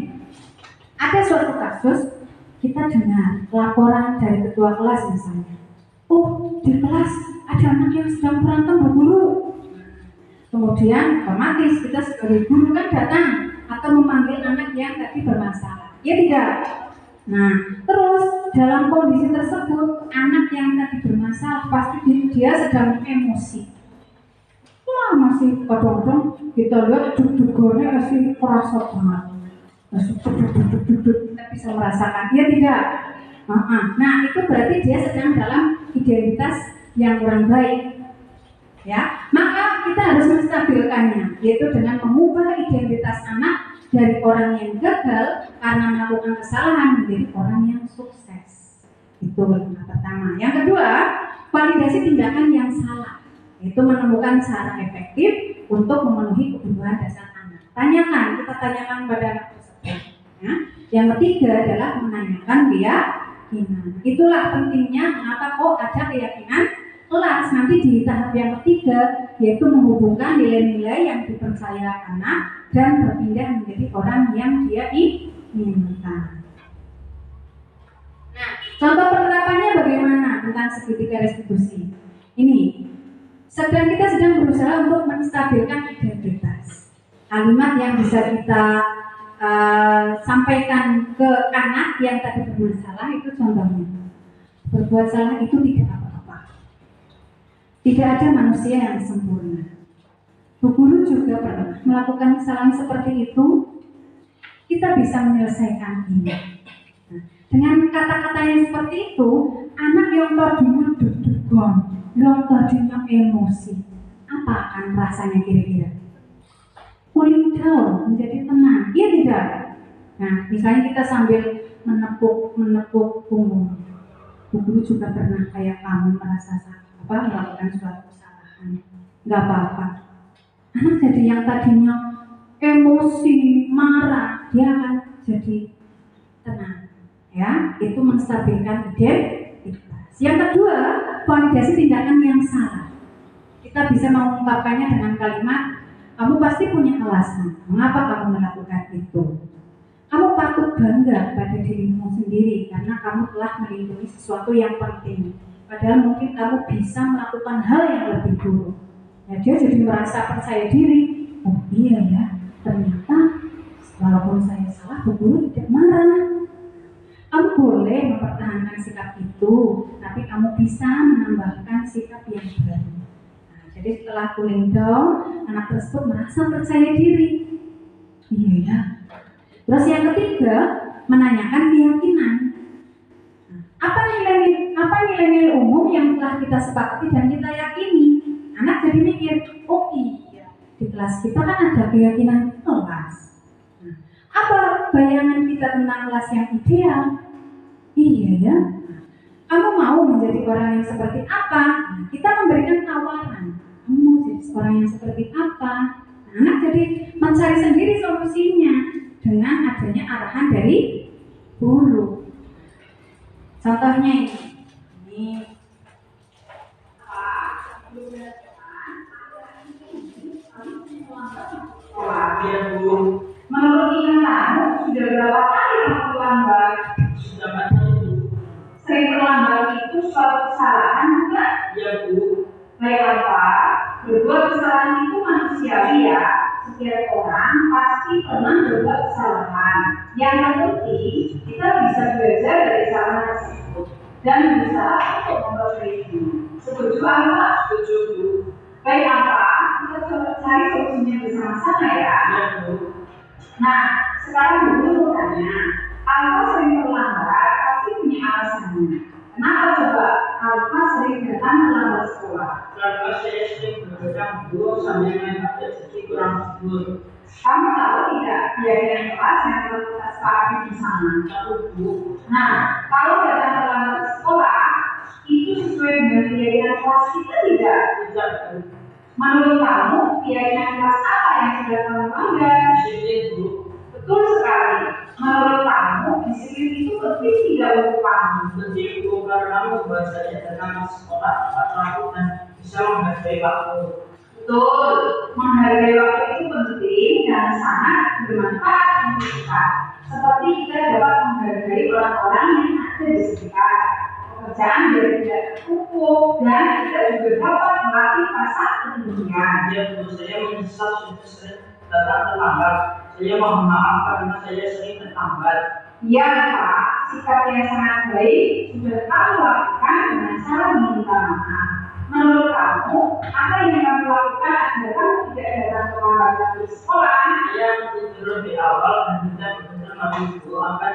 ada suatu kasus, kita dengar laporan dari ketua kelas misalnya. Oh, di kelas ada anak yang sedang berantem Bu Guru. Kemudian otomatis kita sebagai guru kan datang atau memanggil anak yang tadi bermasalah. Ya tidak? Nah, terus dalam kondisi tersebut anak yang tadi bermasalah pasti dia sedang emosi. Wah, masih kadang-kadang kita lihat deg-degannya masih kerasa banget. Masih deg-deg, kita bisa merasakan. Ya tidak? Nah, itu berarti dia sedang dalam identitas yang kurang baik. Ya, maka kita harus menstabilkannya, yaitu dengan mengubah identitas anak dari orang yang gagal karena melakukan kesalahan menjadi orang yang sukses. Itu yang pertama. Yang kedua, validasi tindakan yang salah, yaitu menemukan cara efektif untuk memenuhi kebutuhan dasar anak. Kita tanyakan pada anak tersebut. Ya. Yang ketiga adalah menanyakan keyakinan. Itulah pentingnya mengapa kok ada keyakinan kelas. Nanti di tahap yang ketiga yaitu menghubungkan nilai-nilai yang dipercaya anak dan berpindah menjadi orang yang dia inginkan. Nah, contoh penerapannya bagaimana tentang segitiga restitusi? Ini kita sedang berusaha untuk menstabilkan identitas. Kalimat yang bisa kita sampaikan ke anak yang tadi bermasalah itu contohnya, berbuat salah itu tidak apa-apa. Tidak ada manusia yang sempurna. Bu Guru juga pernah melakukan kesalahan seperti itu. Kita bisa menyelesaikan ini. Nah, dengan kata-kata yang seperti itu, anak yang tadinya deg-degan, yang tadinya emosi, apa akan rasanya kira-kira? Cooling down, menjadi tenang, iya tidak? Nah, misalnya kita sambil menepuk punggung. Bu Guru juga pernah kayak kamu merasa melakukan suatu kesalahan, nggak apa-apa. Anak jadi yang tadinya emosi, marah, dia akan jadi tenang, ya. Itu menstabilkan identitas. Yang kedua, validasi tindakan yang salah. Kita bisa mengungkapkannya dengan kalimat, kamu pasti punya alasan mengapa kamu melakukan itu. Kamu patut bangga pada dirimu sendiri karena kamu telah melindungi sesuatu yang penting. Padahal mungkin kamu bisa melakukan hal yang lebih buruk. Ya, dia jadi merasa percaya diri. Oh iya ya, ternyata walaupun saya salah, Bu Guru tidak marah. Kamu boleh mempertahankan sikap itu, tapi kamu bisa menambahkan sikap yang baru. Jadi setelah cooling down, anak tersebut merasa percaya diri. Iya ya. Terus yang ketiga, menanyakan keyakinan. Apa nilai-nilai umum yang telah kita sepakati dan kita yakini? Anak jadi mikir, oh iya, di kelas kita kan ada keyakinan kelas. Apa bayangan kita tentang kelas yang ideal? Iya ya. Kamu mau menjadi orang yang seperti apa? Kita memberikan tawaran. Kamu mau jadi orang yang seperti apa? Anak jadi mencari sendiri solusinya dengan adanya arahan dari guru. Contohnya ini. Menurut kamu sudah berapa kali kamu terlambat? Sudah 4 kali, Bu. Sering terlambat itu suatu kesalahan bukan? Ya, Bu. Baik apa? Berbuat kesalahan itu manusiawi ya. Setiap orang pasti pernah berbuat kesalahan. Yang penting kita bisa belajar dari kesalahan tersebut dan berusaha untuk memperbaiki. Setuju apa? Setuju, Bu. Baik apa? Kita coba cari solusinya bersama-sama ya. Ya, Bu. Nah, sekarang dulu tanya, Alfa sering terlambat pasti punya alasannya. Kenapa coba Alfa sering datang terlambat sekolah? Karena saya sering bergerak, Bu, sambil main HP jadi kurang tidur. Kamu tahu tidak keyakinan kelas yang telah kita sepakati di sana? Tahu, Bu. Nah, kalau datang terlambat ke sekolah, itu sesuai dengan keyakinan kelas kita tidak? Tidak, Bu. Menurut kamu, keyakinan kelas apa yang sudah kamu bangga? Disiplin, Bu. Betul sekali. Menurut kamu, disiplin itu penting tidak untuk kamu? Penting, Bu, karena membuat saya datang ke sekolah tepat waktu dan bisa menghargai waktu. Betul, menghargai waktu itu penting dan sangat bermanfaat untuk kita. Seperti kita dapat menghargai orang-orang yang ada di sekitar. Pekerjaan yang tidak tertutup dan kita juga dapat melatih rasa kepedulian. Ya, Bu, saya menyesal sudah sering datang terlambat. Saya mohon maaf karena saya sering terlambat. Ya Pak, sikap yang sangat baik sudah kamu lakukan dengan cara meminta maaf. Menurut kamu, apa yang kamu lakukan agar kamu tidak datang terlambat ke sekolah? Saya tidur di awal dan tidak benar lagi, Bu, akan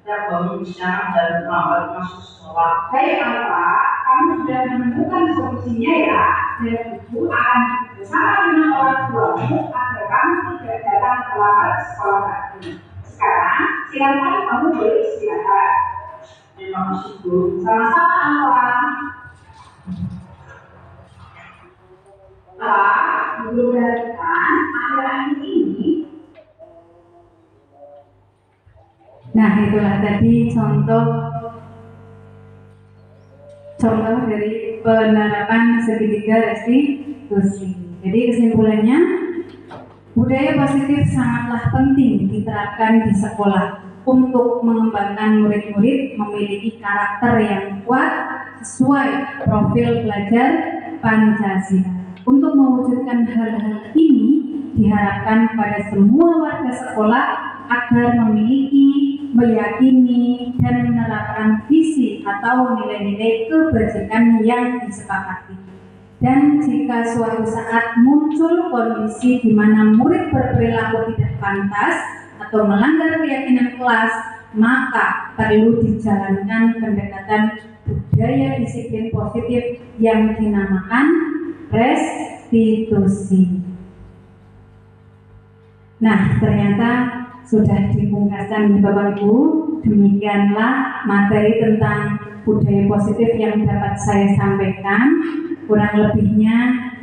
kita bangun siang dan terlambat masuk sekolah. Baik Pak, kamu sudah menemukan solusinya ya. Dan ibu akan bersama dengan orang tuamu agar kamu tidak datang terlambat ke sekolah lagi. Sekarang, silakan kamu boleh istirahat. Terima kasih, Bu. Sama-sama Alfa. Pak, belum perhatikan akhir-akhir ini. Nah, itulah tadi contoh contoh dari penerapan segitiga restitusi. Jadi kesimpulannya, budaya positif sangatlah penting diterapkan di sekolah untuk mengembangkan murid-murid memiliki karakter yang kuat sesuai profil pelajar Pancasila. Untuk mewujudkan hal-hal ini diharapkan pada semua warga sekolah agar memiliki, meyakini, dan menerapkan visi atau nilai-nilai kebajikan yang disepakati. Dan jika suatu saat muncul kondisi di mana murid berperilaku tidak pantas atau melanggar keyakinan kelas, maka perlu dijalankan pendekatan budaya disiplin positif yang dinamakan restitusi. Nah, ternyata sudah dipungkaskan Bapak Ibu. Demikianlah materi tentang budaya positif yang dapat saya sampaikan. Kurang lebihnya,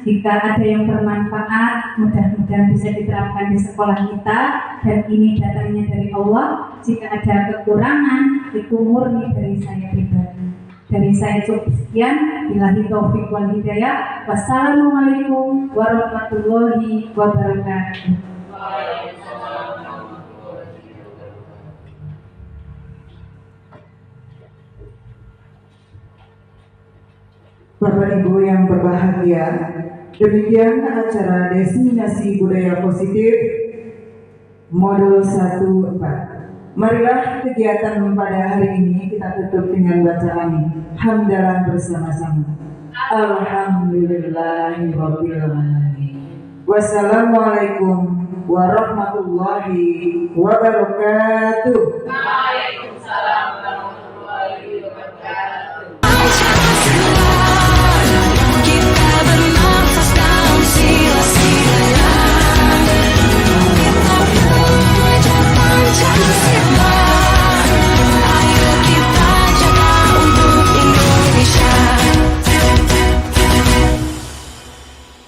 jika ada yang bermanfaat, mudah-mudahan bisa diterapkan di sekolah kita, dan ini datangnya dari Allah. Jika ada kekurangan, itu murni dari saya pribadi. Dari saya cukup sekian. Billahi taufiq wal hidayah. Wassalamualaikum warahmatullahi wabarakatuh. Bapak Ibu yang berbahagia, demikian acara Destinasi Budaya Positif Modul 1-4. Marilah kegiatan pada hari ini kita tutup dengan bacaan hamdalah bersama-sama. Alhamdulillahirabbil alamin. Wassalamualaikum warahmatullahi wabarakatuh.